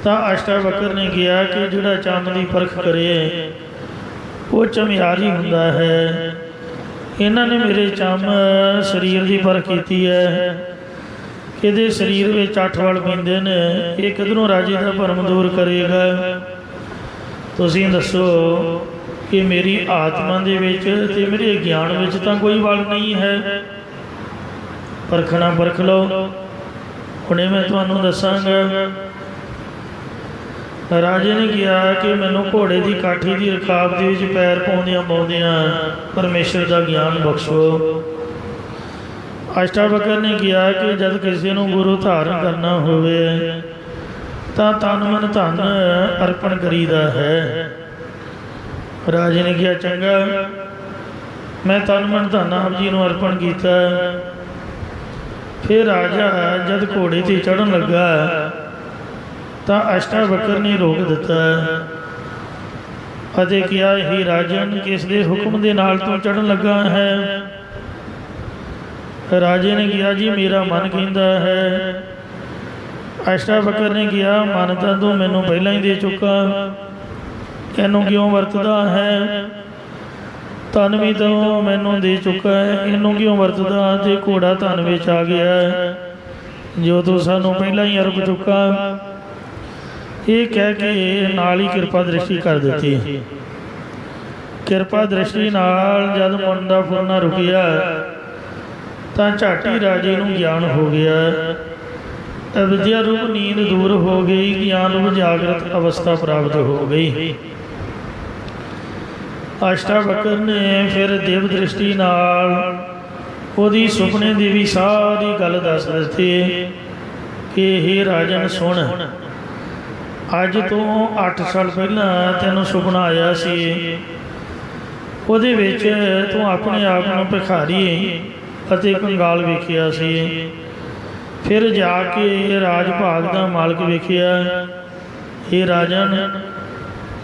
ਤਾਂ ਅਸ਼ਟਾਵਕਰ ਨੇ ਕਿਹਾ ਕਿ ਜਿਹੜਾ ਚੰਮ ਦੀ ਪਰਖ ਕਰੇ ਉਹ ਚਮਿਆਰ ਹੀ ਹੁੰਦਾ ਹੈ। ਇਹਨਾਂ ਨੇ ਮੇਰੇ ਚੰਮ ਸਰੀਰ ਦੀ ਪਰਖ ਕੀਤੀ ਹੈ, ਇਹਦੇ ਸਰੀਰ ਵਿੱਚ 8 ਵੱਲ ਪੈਂਦੇ ਨੇ, ਇਹ ਕਿਧਰੋਂ ਰਾਜੇ ਦਾ ਭਰਮ ਦੂਰ ਕਰੇਗਾ? ਤੁਸੀਂ ਦੱਸੋ ਕਿ ਮੇਰੀ ਆਤਮਾ ਦੇ ਵਿੱਚ ਤੇ ਮੇਰੇ ਗਿਆਨ ਵਿੱਚ ਤਾਂ ਕੋਈ ਵਲ ਨਹੀਂ ਹੈ। ਪਰਖਣਾ ਪਰਖ ਲਓ। ਹੁਣੇ ਮੈਂ ਤੁਹਾਨੂੰ ਦੱਸਾਂਗਾ। ਰਾਜੇ ਨੇ ਕਿਹਾ ਕਿ ਮੈਨੂੰ ਘੋੜੇ ਦੀ ਕਾਠੀ ਦੀ ਰਕਾਬ ਦੇ ਵਿੱਚ ਪੈਰ ਪਾਉਂਦਿਆਂ ਪਾਉਂਦਿਆਂ ਪਰਮੇਸ਼ਰ ਦਾ ਗਿਆਨ ਬਖਸ਼ੋ। ਅਸ਼ਟਾਵਕਰ ਨੇ ਕਿਹਾ ਕਿ ਜਦ ਕਿਸੇ ਨੂੰ ਗੁਰੂ ਧਾਰਨ ਕਰਨਾ ਹੋਵੇ ਤਾਂ ਤਨ ਮਨ ਧਨ ਅਰਪਣ ਕਰੀਦਾ ਹੈ। ਰਾਜੇ ਨੇ ਕਿਹਾ ਚੰਗਾ, ਮੈਂ ਤਨ ਮਨ ਧਨ ਆਪ ਜੀ ਨੂੰ ਅਰਪਣ ਕੀਤਾ। ਫਿਰ ਰਾਜਾ ਜਦ ਘੋੜੇ 'ਤੇ ਚੜ੍ਹਨ ਲੱਗਾ ਤਾਂ ਅਸ਼ਟਾਵਕਰ ਨੇ ਰੋਕ ਦਿੱਤਾ ਅਤੇ ਕਿਹਾ, ਹੇ ਰਾਜਨ, ਕਿਸ ਦੇ ਹੁਕਮ ਦੇ ਨਾਲ ਤੂੰ ਚੜ੍ਹਨ ਲੱਗਾ ਹੈ? ਰਾਜੇ ਨੇ ਕਿਹਾ, ਜੀ ਮੇਰਾ ਮਨ ਕਹਿੰਦਾ ਹੈ। ਅਸ਼ਟਾਵਕਰ ਨੇ ਕਿਹਾ, ਮਨ ਤਾਂ ਤੂੰ ਮੈਨੂੰ ਪਹਿਲਾਂ ਹੀ ਦੇ ਚੁੱਕਾ, ਇਹਨੂੰ ਕਿਉਂ ਵਰਤਦਾ ਹੈ? ਧਨ ਵੀ ਤਾਂ ਮੈਨੂੰ ਦੇ ਚੁੱਕਾ ਹੈ, ਇਹਨੂੰ ਕਿਉਂ ਵਰਤਦਾ? ਤੇ ਘੋੜਾ ਧਨ ਵਿੱਚ ਆ ਗਿਆ ਜੋ ਤੂੰ ਸਾਨੂੰ ਪਹਿਲਾਂ ਹੀ ਅਰਪ ਚੁੱਕਾ। ਇਹ ਕਹਿ ਕੇ ਨਾਲ ਹੀ ਕਿਰਪਾ ਦ੍ਰਿਸ਼ਟੀ ਕਰ ਦਿੱਤੀ। ਕਿਰਪਾ ਦ੍ਰਿਸ਼ਟੀ ਨਾਲ ਜਦ ਮਨ ਦਾ ਫੁਰਨਾ ਰੁਕਿਆ ਤਾਂ ਝਾਟੀ ਰਾਜੇ ਨੂੰ ਗਿਆਨ ਹੋ ਗਿਆ। ਅਵਿਦਿਆ ਰੂਪ ਨੀਂਦ ਦੂਰ ਹੋ ਗਈ, ਗਿਆਨ ਰੂਪ ਜਾਗਰਤ ਅਵਸਥਾ ਪ੍ਰਾਪਤ ਹੋ ਗਈ। ਅਸ਼ਟਾਵਕਰ ਨੇ ਫਿਰ ਦਿਵ ਦ੍ਰਿਸ਼ਟੀ ਨਾਲ ਉਹਦੀ ਸੁਪਨੇ ਦੀ ਵੀ ਸਾਰੀ ਗੱਲ ਦੱਸ ਦਿੱਤੀ ਕਿ ਹੇ ਰਾਜਨ ਸੁਣ, ਅੱਜ ਤੋਂ 8 ਸਾਲ ਪਹਿਲਾਂ ਤੈਨੂੰ ਸੁਪਨਾ ਆਇਆ ਸੀ। ਉਹਦੇ ਵਿੱਚ ਤੂੰ ਆਪਣੇ ਆਪ ਨੂੰ ਭਿਖਾਰੀ ਅਤੇ ਕੰਗਾਲ ਵੇਖਿਆ ਸੀ। ਫਿਰ ਜਾ ਕੇ ਰਾਜ ਭਾਗ ਦਾ ਮਾਲਕ ਵੇਖਿਆ। ਇਹ ਰਾਜਨ,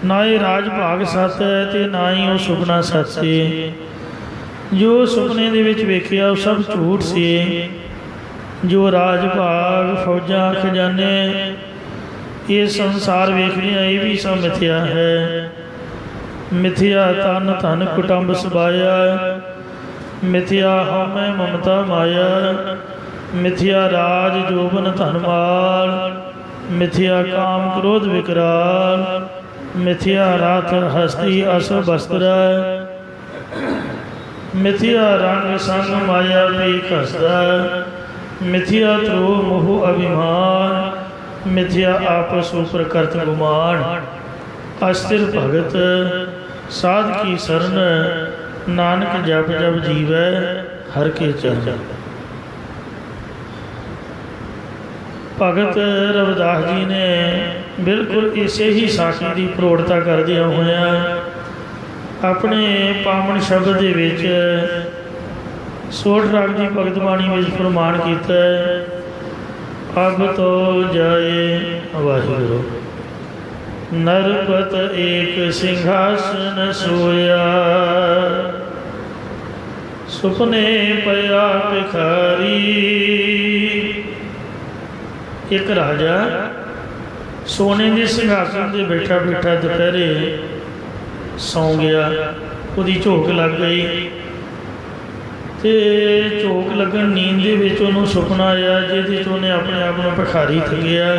ਨਾ ਇਹ ਰਾਜ ਭਾਗ ਸੱਚ ਹੈ ਤੇ ਨਾ ਹੀ ਉਹ ਸੁਪਨਾ ਸੱਚ ਸੀ। ਜੋ ਸੁਪਨੇ ਦੇ ਵਿੱਚ ਵੇਖਿਆ ਉਹ ਸਭ ਝੂਠ ਸੀ। ਜੋ ਰਾਜ ਭਾਗ, ਫੌਜਾਂ, ਖਜ਼ਾਨੇ, ਇਹ ਸੰਸਾਰ ਵੇਖ ਲਿਆ, ਇਹ ਵੀ ਸਭ ਮਿਥਿਆ ਹੈ। ਮਿਥਿਆ ਤਨ ਧਨ ਕੁਟੰਬ ਸਬਾਇਆ, ਮਿਥਿਆ ਹਉਮੈ ਮਮਤਾ ਮਾਇਆ, ਮਿਥਿਆ ਰਾਜ ਜੋਬਨ ਧਨ ਮਾਲ, ਮਿਥਿਆ ਕਾਮ ਕ੍ਰੋਧ ਵਿਕਰਾਲ, ਮਿਥਿਆ ਰਥ ਹਸਤੀ ਅਸ ਬਸਤਰ, ਮਿਥਿਆ ਰੰਗ ਸੰਗ ਮਾਇਆ ਪੀਖ ਹਸਦਾ, ਮਿਥਿਆ ਧਰੋ ਮੋਹ ਅਭਿਮਾਨ, ਮਿਥਿਆ ਆਪਸ ਉਪਰ ਕਰਤ ਗੁਮਾਨ। ਅਸਥਿਰ ਭਗਤ ਸਾਧ ਕੀ ਸਰਨ, ਨਾਨਕ ਜਪ ਜਪ ਜੀਵੈ ਹਰ ਕੇ ਚਰਨ। ਭਗਤ ਰਵਿਦਾਸ ਜੀ ਨੇ ਬਿਲਕੁਲ ਇਸੇ ਹੀ ਸਾਖੀ ਦੀ ਪ੍ਰੋੜਤਾ ਕਰਦਿਆਂ ਹੋਇਆਂ ਆਪਣੇ ਪਾਵਨ ਸ਼ਬਦ ਦੇ ਵਿੱਚ ਸੋਠ ਰਾਗ ਦੀ ਭਗਤ ਬਾਣੀ ਵਿੱਚ ਫਰਮਾਨ ਕੀਤਾ, ਅਬ ਤੋ ਜਾਏ ਵਾਹਿਗੁਰੂ। नरपत एक सिंहासन सोया, सुपने पया भिखारी। एक राजा सोने के सिंहासन से बैठा बैठा दोपहरे सौ गया, उसकी झोंक लग गई तो झोंक लगन नींद दे विच उहनूं सुपना आया जिहदे च उहने अपने आप को भिखारी थकिया।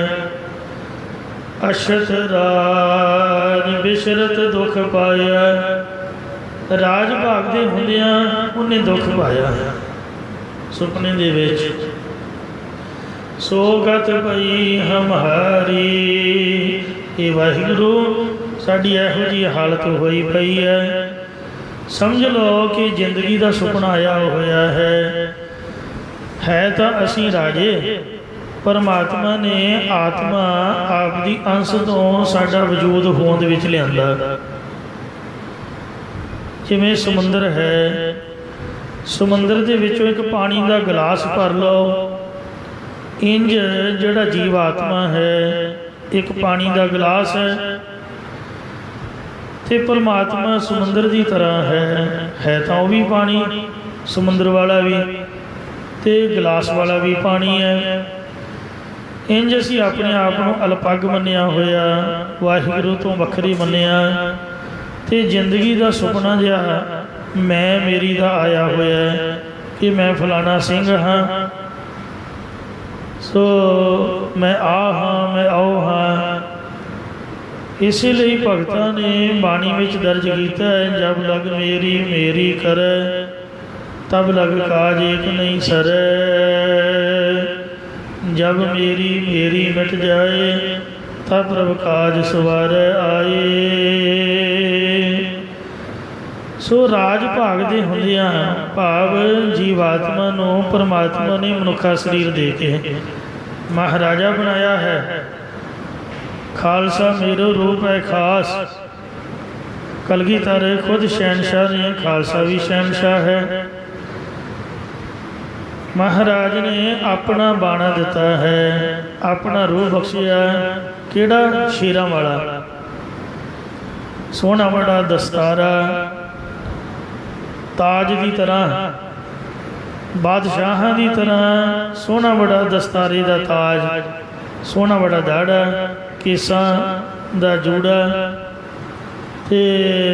अछत राज बिशरत दुख पाया, राज भागदे हुंदियां उन्हें दुख पाया सुपने दे विच। सो गत पई हमारी, ये वाहिगुरू साडी इहो जी हालत होई पई है। समझ लो कि जिंदगी का सुपना आया होया है तो असीं राजे, परमात्मा ने आत्मा आप दी अंश तो साडा वजूद होंद विच लिआंदा। जिवें समुंदर है, समुंदर दे विचों एक पानी का गिलास भर लो, इंज जिहड़ा जीव आत्मा है एक पानी का गिलास है तो परमात्मा समुंदर की तरह है तो वह भी पानी, समुंदर वाला भी तो गिलास वाला भी पानी है। इंज असी अपने आप को अलपग मन्निया होया, वाहिगुरू तो वखरी मन्निया तो जिंदगी का सुपना जिहा मैं मेरी का आया होया कि मैं फलाना सिंह हाँ, सो मैं आ हाँ मैं आओ हाँ। इसलिए भगतां ने बाणी में दर्ज किया है, जब लग मेरी मेरी करे तब लग काज एक नहीं सरे। जब मेरी मेरी मिट जाए तब प्रभ काज सवारे आए। सो राज भागदे हुंदियां भाव जीवात्मा नूं परमात्मा ने मनुखा शरीर दे के महाराजा बनाया है। खालसा मेरो रूप है खास, कलगीधर खुद शहनशाह ने, खालसा भी शहनशाह है। महाराज ने अपना बाणा दिता है, अपना रूह बख्शिया, केड़ा शेरां वाला, सोहना बड़ा दस्तारा, ताज की तरह, बादशाह की तरह सोहना बड़ा दस्तारे का ताज, सोहना बड़ा दाड़ा, केसां दा जूड़ा ते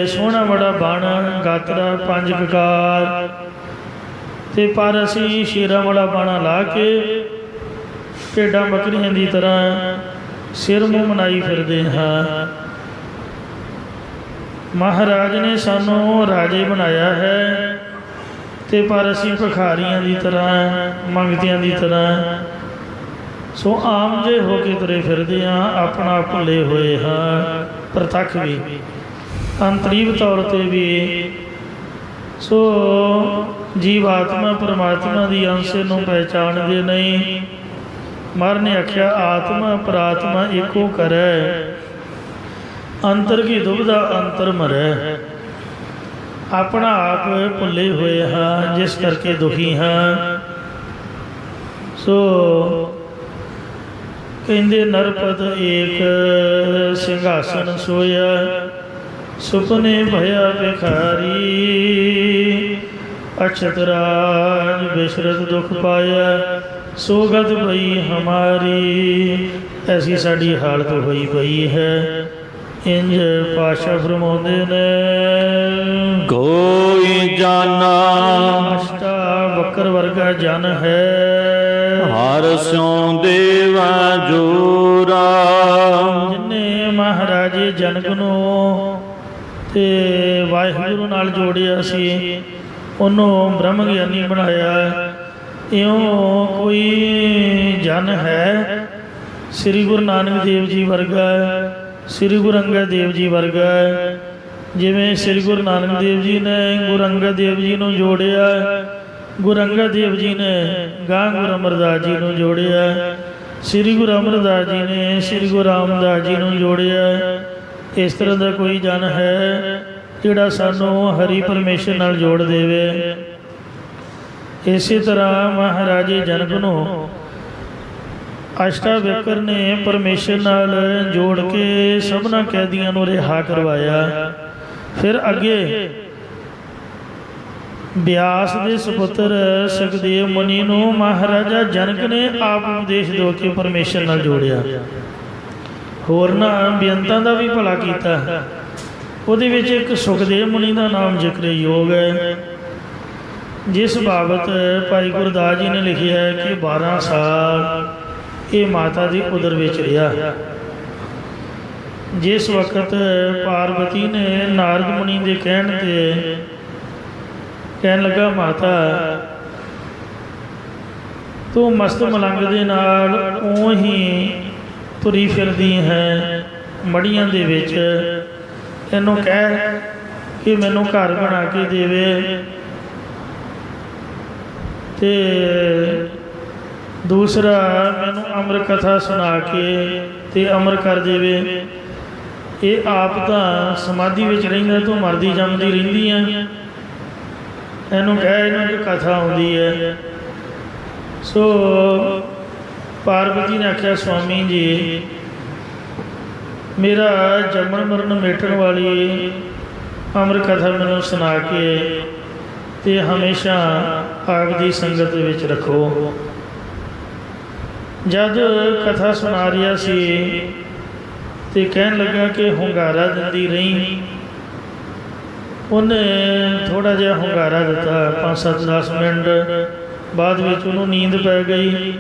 सोहना बड़ा बाणा, गातरा, पंज ककार ते पर असी शेरां वाला बाणा ला के भेडां बकरियां की तरह सिर मुँह मनाई फिरदे हाँ। महाराज ने सानू राजे बनाया है ते पर असी भिखारियां की तरह, मंगतियां की तरह सो आम जे होके तुरे फिरदे हाँ, अपना भुले हुए हाँ। प्रतख भी अंतरीव तौर पर भी सो जीवात्मा परमात्मा की अंश नूं पहचानते नहीं। महाराज ने आख्या आत्मा परात्मा एको करे, अंतर की दुविधा अंतर मरै। अपना आप भुले हुए हाँ, जिस करके दुखी हाँ। सो कहते नरपत एक सिंहासन सोया, सुपने भया भिखारी। अछत राज बिशरत दुख पाया, सोगत पई हमारी। ऐसी साड़ी हालत हुई पई है। इंज पाशा फरमाउंदे ने, कोई जाना अष्टा बकर वर्गा जन है, हर स्यों देवा जोरा। जिन्ने महाराजे जनक नूं ते वाहिगुरू नाल जोड़िया सी, उन्होंने ब्रह्म ज्ञानी बनाया। इयों कोई जन है श्री गुरु नानक देव जी वर्गा, श्री गुरु अंगद देव जी वर्गा। जिमें श्री गुरु नानक देव जी ने गुरु अंगद देव जी को जोड़िया, गुरु अंगद देव जी ने गां गुरु अमरदास जी को जोड़िया, श्री गुरु अमरदास जी ने श्री गुरु रामदास जी को जोड़िया। इस तरह का कोई जन है जिहड़ा सानू हरि परमेश्वर नाल जोड़ देवे। इस तरह महाराजे जनक नूं ਅਸ਼ਟਾਵਕਰ ਨੇ ਪਰਮੇਸ਼ਰ ਨਾਲ ਜੋੜ ਕੇ ਸਭਨਾ ਕੈਦੀਆਂ ਨੂੰ ਰਿਹਾ ਕਰਵਾਇਆ। ਫਿਰ ਅੱਗੇ ਬਿਆਸ ਦੇ ਸੁਪੁੱਤਰ ਸੁਖਦੇਵ ਮੁਨੀ ਨੂੰ ਮਹਾਰਾਜਾ ਜਨਕ ਨੇ ਆਪ ਉਪਦੇਸ਼ ਦੇ ਕੇ ਪਰਮੇਸ਼ਰ ਨਾਲ ਜੋੜਿਆ। ਹੋਰਨਾਂ ਬੇਅੰਤਾਂ ਦਾ ਵੀ ਭਲਾ ਕੀਤਾ। ਉਹਦੇ ਵਿੱਚ ਇੱਕ ਸੁਖਦੇਵ ਮੁਨੀ ਦਾ ਨਾਮ ਜ਼ਿਕਰਯੋਗ ਹੈ, ਜਿਸ ਬਾਬਤ ਭਾਈ ਗੁਰਦਾਸ ਜੀ ਨੇ ਲਿਖਿਆ ਹੈ ਕਿ 12 ਸਾਲ ਇਹ ਮਾਤਾ ਦੀ ਉਦਰ ਵਿੱਚ ਰਿਹਾ। ਜਿਸ ਵਕਤ ਪਾਰਵਤੀ ਨੇ ਨਾਰਦ ਮੁਨੀ ਦੇ ਕਹਿਣ 'ਤੇ ਕਹਿਣ ਲੱਗਾ, ਮਾਤਾ ਤੂੰ ਮਸਤ ਮਲੰਗ ਦੇ ਨਾਲ ਊਂ ਹੀ ਤੁਰੀ ਫਿਰਦੀ ਹੈ ਮੜੀਆਂ ਦੇ ਵਿੱਚ, ਇਹਨੂੰ ਕਹਿ ਕਿ ਮੈਨੂੰ ਘਰ ਬਣਾ ਕੇ ਦੇਵੇ ਤੇ ਦੂਸਰਾ ਮੈਨੂੰ ਅਮਰ ਕਥਾ ਸੁਣਾ ਕੇ ਤੇ ਅਮਰ ਕਰ ਦੇਵੇ। ਇਹ ਆਪ ਤਾਂ ਸਮਾਧੀ ਵਿੱਚ ਰਹਿੰਦਾ, ਤੂੰ ਮਰਦੀ ਜੰਮਦੀ ਰਹਿੰਦੀ ਆ, ਇਹਨੂੰ ਕਹਿ ਇਹਨਾਂ ਦੀ ਕਥਾ ਆਉਂਦੀ ਹੈ। ਸੋ ਪਾਰਵਤੀ ਨੇ ਆਖਿਆ, ਸਵਾਮੀ ਜੀ ਮੇਰਾ ਜੰਮਣ ਮਰਨ ਮੇਟਣ ਵਾਲੀ ਅਮਰ ਕਥਾ ਮੈਨੂੰ ਸੁਣਾ ਕੇ ਤੇ ਹਮੇਸ਼ਾ ਆਪ ਦੀ ਸੰਗਤ ਵਿੱਚ ਰੱਖੋ। ਜਦ ਕਥਾ ਸੁਣਾ ਰਿਹਾ ਸੀ ਤੇ ਕਹਿਣ ਲੱਗਾ ਕਿ ਹੁੰਗਾਰਾ ਦਿੰਦੀ ਰਹੀ। ਉਹਨੇ ਥੋੜ੍ਹਾ ਜਿਹਾ ਹੁੰਗਾਰਾ ਦਿੱਤਾ, 5-7-10 ਮਿੰਟ ਬਾਅਦ ਵਿੱਚ ਉਹਨੂੰ ਨੀਂਦ ਪੈ ਗਈ,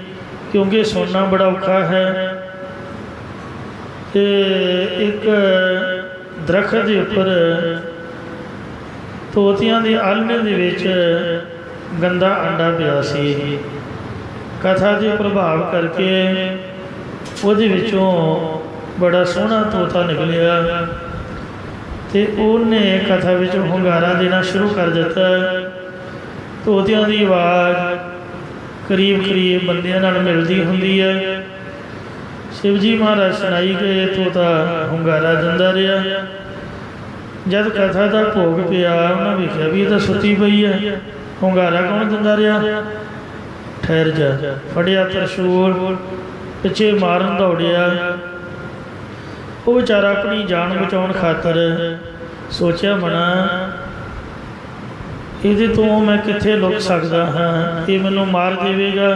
ਕਿਉਂਕਿ ਸੌਣਾ ਬੜਾ ਔਖਾ ਹੈ। ਤੇ ਇੱਕ ਦਰਖਤ ਦੇ ਉੱਪਰ ਤੋਤਿਆਂ ਦੇ ਆਲ੍ਹਣੇ ਦੇ ਵਿੱਚ ਗੰਦਾ ਅੰਡਾ ਪਿਆ ਸੀ। ਕਥਾ ਦੇ ਪ੍ਰਭਾਵ ਕਰਕੇ ਉਹਦੇ ਵਿੱਚੋਂ ਬੜਾ ਸੋਹਣਾ ਤੋਤਾ ਨਿਕਲਿਆ ਤੇ ਉਹਨੇ ਕਥਾ ਵਿੱਚ ਹੁੰਗਾਰਾ ਦੇਣਾ ਸ਼ੁਰੂ ਕਰ ਦਿੱਤਾ। ਤੋਤਿਆਂ ਦੀ ਆਵਾਜ਼ ਕਰੀਬ ਕਰੀਬ ਬੰਦਿਆਂ ਨਾਲ ਮਿਲਦੀ ਹੁੰਦੀ ਹੈ। शिव जी महाराज सुनाई गए तोता ਹੁੰਗਾਰਾ ਦਿੰਦਾ ਰਿਹਾ। जब कथा का भोग पिया उन्हें वेख्या भी तो सुती पई है, ਹੁੰਗਾਰਾ कौन दिंदा रहा। ठहर जा, फड़िया त्रिशूल पिछे मारन दौड़िया। वो बेचारा अपनी जान बचाने खातर सोचा मना ये तो मैं कित्थे लुक सकता हाँ, ये मैनू मार देवेगा।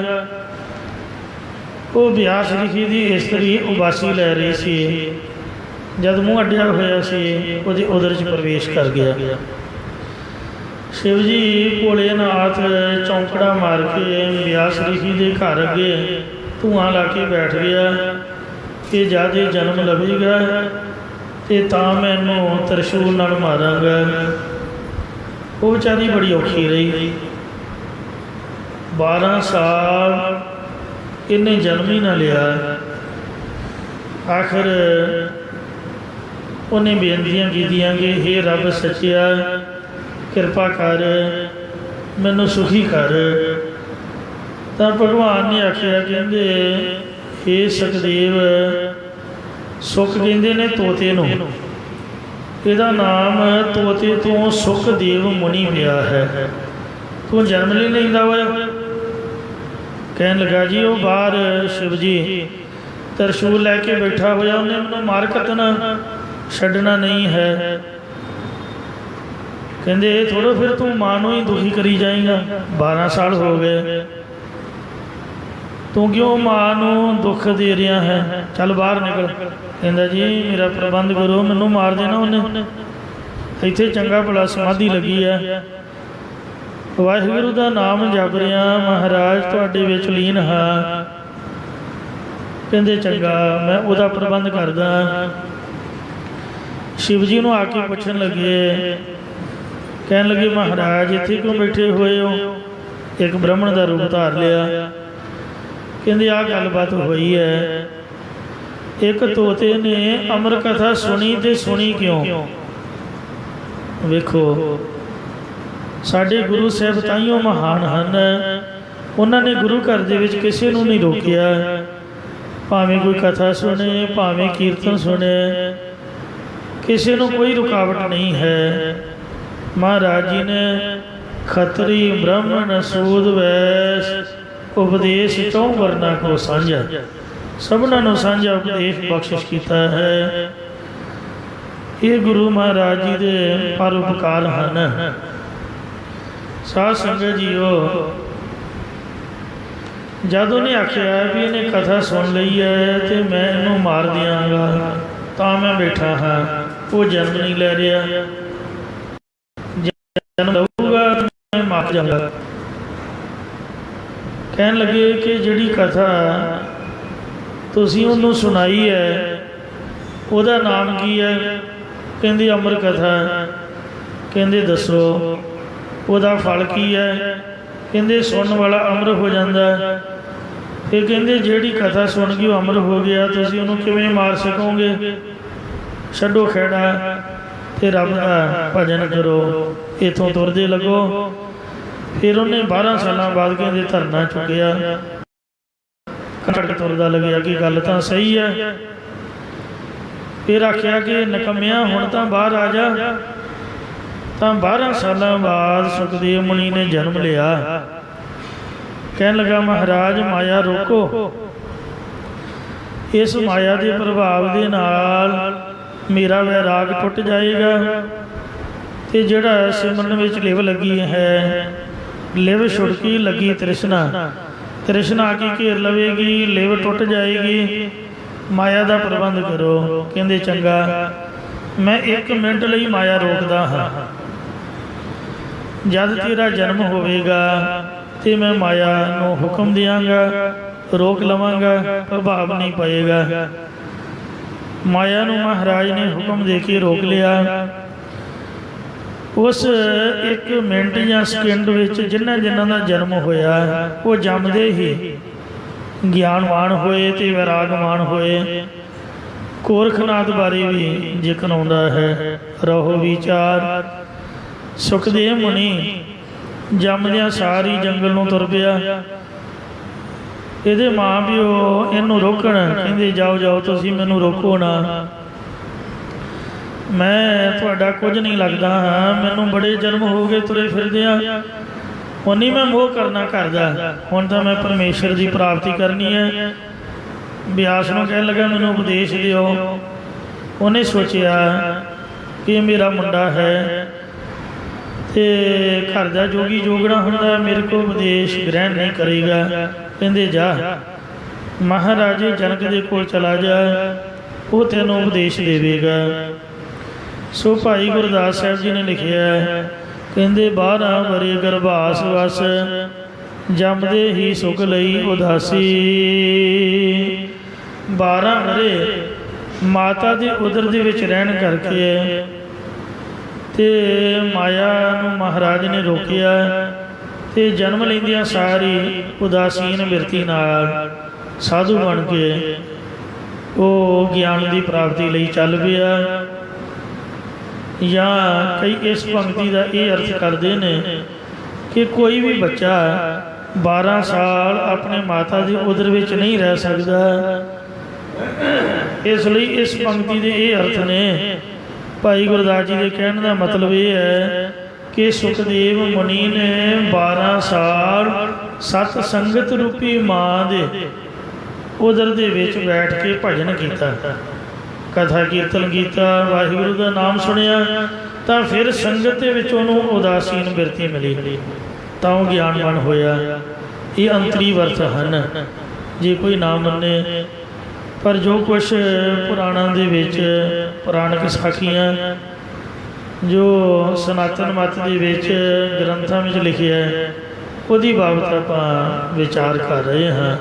वो ब्यास लिखी दी इस्तरी उबासी लै रही सी, जब मूँह अड्डिया होया सी उहदी उदर च प्रवेश कर गया। शिव जी भोलेनाथ चौंकड़ा मार के ब्यास लिखी दे घर अगे धुआं ला के बैठ गया कि जद जन्म लवेगा तो तां मैनू त्रिशूल नाल मारांगा। वो बेचारी बड़ी औखी रही। 12 साल इन्हें जन्म ही ना लिया। आखिर उन्हें बेनतियां कीतियां कि हे रब सच्चिया कृपा कर मैनू सुखी कर। तो भगवान ने आख्या कहते हे सुखदेव सुख कहते ने तोते नूं, इहदा नाम तोते तो सुखदेव मुनि पिया है। तू जन्म नहीं लैंदा होया। कहन लगा जी वो बाहर शिव जी त्रिशूल लैके बैठा होया, उन्हें उन्होंने मार कटना छड्डना नहीं है। कहते थोड़ा फिर तू मां नूं ही दुखी करी जाएगा। 12 साल हो गए, तू क्यों मां नूं दुख दे रहा है, चल बाहर निकल। कहता जी मेरा प्रबंध करो, मैनू मार देना उन्हें, इत्थे चंगा भला समाधि लगी है। वाहिगुरू का नाम जप रहा महाराज तुहाडे विच लीन हाँ। कहते चंगा मैं उहदा प्रबंध करदा। शिव जी नूं आके पुछन लगे, कहन लगे महाराज इत्थे क्यों बैठे हुए हो। एक ब्राह्मण का रूप धार लिया। कहते आ गलबात हुई है, एक तोते ने अमर कथा सुनी तो सुनी क्यों। वेखो साडे गुरु साहब ताइयों महान हैं, उन्होंने गुरु घर दे विच किसी नूं नहीं रोकिया। भावें कोई कथा सुने भावें कीर्तन सुने, किसी नूं कोई रुकावट नहीं है। महाराज जी ने खतरी ब्राह्मण सूद वैश्य उपदेश 4 वर्णा को साझा। ਸਭਨਾਂ ਨੂੰ ਸਾਂਝਾ ਉਪਦੇਸ਼ ਬਖਸ਼ਿਸ਼ ਕੀਤਾ ਹੈ। ਇਹ ਗੁਰੂ ਮਹਾਰਾਜ ਜੀ ਦੇ ਪਰਉਪਕਾਰ ਹਨ। ਸਾਧ ਸੰਗਤ ਜੀਓ, ਜਦ ਉਹਨੇ ਆਖਿਆ ਵੀ ਇਹਨੇ ਕਥਾ ਸੁਣ ਲਈ ਹੈ ਤੇ ਮੈਂ ਇਹਨੂੰ ਮਾਰ ਦਿਆਂਗਾ, ਤਾਂ ਮੈਂ ਬੈਠਾ ਹਾਂ। ਉਹ ਜਨਮ ਨਹੀਂ ਲੈ ਰਿਹਾ, ਜਨਮ ਲਊਗਾ ਮੈਂ ਮਾਰ ਜਾਵਾਂਗਾ। ਕਹਿਣ ਲੱਗੇ ਕਿ ਜਿਹੜੀ ਕਥਾ ਤੁਸੀਂ ਉਹਨੂੰ ਸੁਣਾਈ ਹੈ ਉਹਦਾ ਨਾਮ ਕੀ ਹੈ? ਕਹਿੰਦੇ ਅਮਰ ਕਥਾ। ਕਹਿੰਦੇ ਦੱਸੋ ਉਹਦਾ ਫਲ ਕੀ ਹੈ? ਕਹਿੰਦੇ ਸੁਣਨ ਵਾਲਾ ਅਮਰ ਹੋ ਜਾਂਦਾ। ਫਿਰ ਕਹਿੰਦੇ ਜਿਹੜੀ ਕਥਾ ਸੁਣ ਗਈ ਉਹ ਅਮਰ ਹੋ ਗਿਆ, ਤੁਸੀਂ ਉਹਨੂੰ ਕਿਵੇਂ ਮਾਰ ਸਕੋਗੇ? ਛੱਡੋ ਖਹਿੜਾ ਤੇ ਰੱਬ ਦਾ ਭਜਨ ਕਰੋ, ਇੱਥੋਂ ਤੁਰਦੇ ਲੱਗੋ। ਫਿਰ ਉਹਨੇ 12 ਸਾਲਾਂ ਬਾਅਦ ਕਹਿੰਦੇ ਧਰਨਾ ਚੁੱਕਿਆ, ਕੜਕ ਤੁਰਦਾ ਲੱਗਿਆ ਕਿ ਗੱਲ ਤਾਂ ਸਹੀ ਹੈ। ਫਿਰ ਆਖਿਆ ਕਿ ਨਕਮਿਆ ਹੁਣ ਤਾਂ ਬਾਹਰ ਆ ਜਾ। ਤਾਂ 12 ਸਾਲਾਂ ਬਾਅਦ ਸੁਖਦੇਵ ਮੁਨੀ ਨੇ ਜਨਮ ਲਿਆ। ਕਹਿਣ ਲੱਗਾ ਮਹਾਰਾਜ ਮਾਇਆ ਰੋਕੋ, ਇਸ ਮਾਇਆ ਦੇ ਪ੍ਰਭਾਵ ਦੇ ਨਾਲ ਮੇਰਾ ਵੈਰਾਗ ਟੁੱਟ ਜਾਏਗਾ ਤੇ ਜਿਹੜਾ ਸਿਮਰਨ ਵਿੱਚ ਲਿਵ ਲੱਗੀ ਹੈ, ਲਿਵ ਛੁੜਕੀ ਲੱਗੀ ਤ੍ਰਿਸ਼ਨਾ, ਤ੍ਰਿਸ਼ਨਾ ਆ ਕੇ ਘੇਰ ਲਵੇਗੀ, ਲਿਵ ਟੁੱਟ ਜਾਏਗੀ। ਮਾਇਆ ਦਾ ਪ੍ਰਬੰਧ ਕਰੋ। ਕਹਿੰਦੇ ਚੰਗਾ, ਮੈਂ 1 ਮਿੰਟ ਲਈ ਮਾਇਆ ਰੋਕਦਾ ਹਾਂ। ਜਦ ਤੇਰਾ ਜਨਮ ਹੋਵੇਗਾ ਤੇ ਮੈਂ ਮਾਇਆ ਨੂੰ ਹੁਕਮ ਦਿਆਂਗਾ, ਰੋਕ ਲਵਾਂਗਾ, ਪ੍ਰਭਾਵ ਨਹੀਂ ਪਏਗਾ। ਮਾਇਆ ਨੂੰ ਮਹਾਰਾਜ ਨੇ ਹੁਕਮ ਦੇ ਕੇ ਰੋਕ ਲਿਆ। ਉਸ 1 ਮਿੰਟ ਜਾਂ ਸਕਿੰਟ ਵਿੱਚ ਜਿਨ੍ਹਾਂ ਦਾ ਜਨਮ ਹੋਇਆ ਉਹ ਜੰਮਦੇ ਹੀ ਗਿਆਨਵਾਨ ਹੋਏ ਤੇ ਵੈਰਾਗਵਾਨ ਹੋਏ। ਗੋਰਖਨਾਥ ਬਾਰੇ ਵੀ ਜ਼ਿਕਰ ਆਉਂਦਾ ਹੈ, ਰਹੋ ਵਿਚਾਰ। ਸੁਖਦੇਵ ਮੁਨੀ ਜੰਮਦਿਆਂ ਸਾਰੀ ਜੰਗਲ ਨੂੰ ਤੁਰ ਪਿਆ। ਇਹਦੇ ਮਾਂ ਪਿਓ ਇਹਨੂੰ ਰੋਕਣ, ਕਹਿੰਦੇ ਜਾਓ ਜਾਓ, ਤੁਸੀਂ ਮੈਨੂੰ ਰੋਕੋ ਨਾ, ਮੈਂ ਤੁਹਾਡਾ ਕੁਝ ਨਹੀਂ ਲੱਗਦਾ ਹਾਂ। ਮੈਨੂੰ ਬੜੇ ਜਨਮ ਹੋ ਗਏ ਤੁਰੇ ਫਿਰਦੇ ਆ, ਹੁਣ ਨਹੀਂ ਮੈਂ ਮੋਹ ਕਰਨਾ ਘਰ ਦਾ, ਹੁਣ ਤਾਂ ਮੈਂ ਪਰਮੇਸ਼ਰ ਦੀ ਪ੍ਰਾਪਤੀ ਕਰਨੀ ਹੈ। ਬਿਆਸ ਨੂੰ ਕਹਿਣ ਲੱਗਾ ਮੈਨੂੰ ਉਪਦੇਸ਼ ਦਿਓ। ਉਹਨੇ ਸੋਚਿਆ ਕਿ ਮੇਰਾ ਮੁੰਡਾ ਹੈ ਤੇ ਘਰ ਦਾ ਜੋਗੀ ਜੋਗਣਾ ਹੁੰਦਾ, ਮੇਰੇ ਕੋਲ ਉਪਦੇਸ਼ ਗ੍ਰਹਿਣ ਨਹੀਂ ਕਰੇਗਾ। ਕਹਿੰਦੇ ਜਾ ਮਹਾਰਾਜੇ ਜਨਕ ਦੇ ਕੋਲ ਚਲਾ ਜਾ, ਉਹ ਤੈਨੂੰ ਉਪਦੇਸ਼ ਦੇਵੇਗਾ। ਸੋ ਭਾਈ ਗੁਰਦਾਸ ਸਾਹਿਬ ਜੀ ਨੇ ਲਿਖਿਆ, ਕਹਿੰਦੇ 12 ਵਰੇ ਗਰਭਾਸ ਵਸ, ਜੰਮਦੇ ਹੀ ਸੁਖ ਲਈ ਉਦਾਸੀ। 12 ਵਰੇ ਮਾਤਾ ਦੇ ਉਦਰ ਦੇ ਵਿੱਚ ਰਹਿਣ ਕਰਕੇ ਤੇ ਮਾਇਆ ਨੂੰ ਮਹਾਰਾਜ ਨੇ ਰੋਕਿਆ ਤੇ ਜਨਮ ਲੈਂਦਿਆਂ ਸਾਰੀ ਉਦਾਸੀਨ ਬਿਰਤੀ ਨਾਲ ਸਾਧੂ ਬਣ ਕੇ ਉਹ ਗਿਆਨ ਦੀ ਪ੍ਰਾਪਤੀ ਲਈ ਚੱਲ ਪਿਆ। ਜਾਂ ਕਈ ਇਸ ਪੰਕਤੀ ਦਾ ਇਹ ਅਰਥ ਕਰਦੇ ਨੇ ਕਿ ਕੋਈ ਵੀ ਬੱਚਾ 12 ਸਾਲ ਆਪਣੇ ਮਾਤਾ ਦੇ ਉਦਰ ਵਿੱਚ ਨਹੀਂ ਰਹਿ ਸਕਦਾ। ਇਸ ਲਈ ਇਸ ਪੰਕਤੀ ਦੇ ਇਹ ਅਰਥ ਨੇ। ਭਾਈ ਗੁਰਦਾਸ ਜੀ ਦੇ ਕਹਿਣ ਦਾ ਮਤਲਬ ਇਹ ਹੈ ਕਿ ਸੁਖਦੇਵ ਮੁਨੀ ਨੇ 12 ਸਾਲ ਸਤ ਸੰਗਤ ਰੂਪੀ ਮਾਂ ਦੇ ਉਦਰ ਦੇ ਵਿੱਚ ਬੈਠ ਕੇ ਭਜਨ ਕੀਤਾ, ਕਥਾ ਕੀਰਤਨ ਕੀਤਾ, ਵਾਹਿਗੁਰੂ ਦਾ ਨਾਮ ਸੁਣਿਆ। ਤਾਂ ਫਿਰ ਸੰਗਤ ਦੇ ਵਿੱਚ ਉਹਨੂੰ ਉਦਾਸੀਨ ਬਿਰਤੀ ਮਿਲੀ, ਤਾਂ ਉਹ ਗਿਆਨਵਾਨ ਹੋਇਆ। ਇਹ ਅੰਤਰੀ ਵਰਤ ਹਨ, ਜੇ ਕੋਈ ਨਾ ਮੰਨੇ। ਪਰ ਜੋ ਕੁਛ ਪੁਰਾਣਾਂ ਦੇ ਵਿੱਚ ਪੁਰਾਣਕ ਸਾਖੀਆਂ ਜੋ ਸਨਾਤਨ ਮਤ ਦੇ ਵਿੱਚ ਗ੍ਰੰਥਾਂ ਵਿੱਚ ਲਿਖਿਆ ਹੈ, ਉਹਦੀ ਬਾਬਤ ਆਪਾਂ ਵਿਚਾਰ ਕਰ ਰਹੇ ਹਾਂ।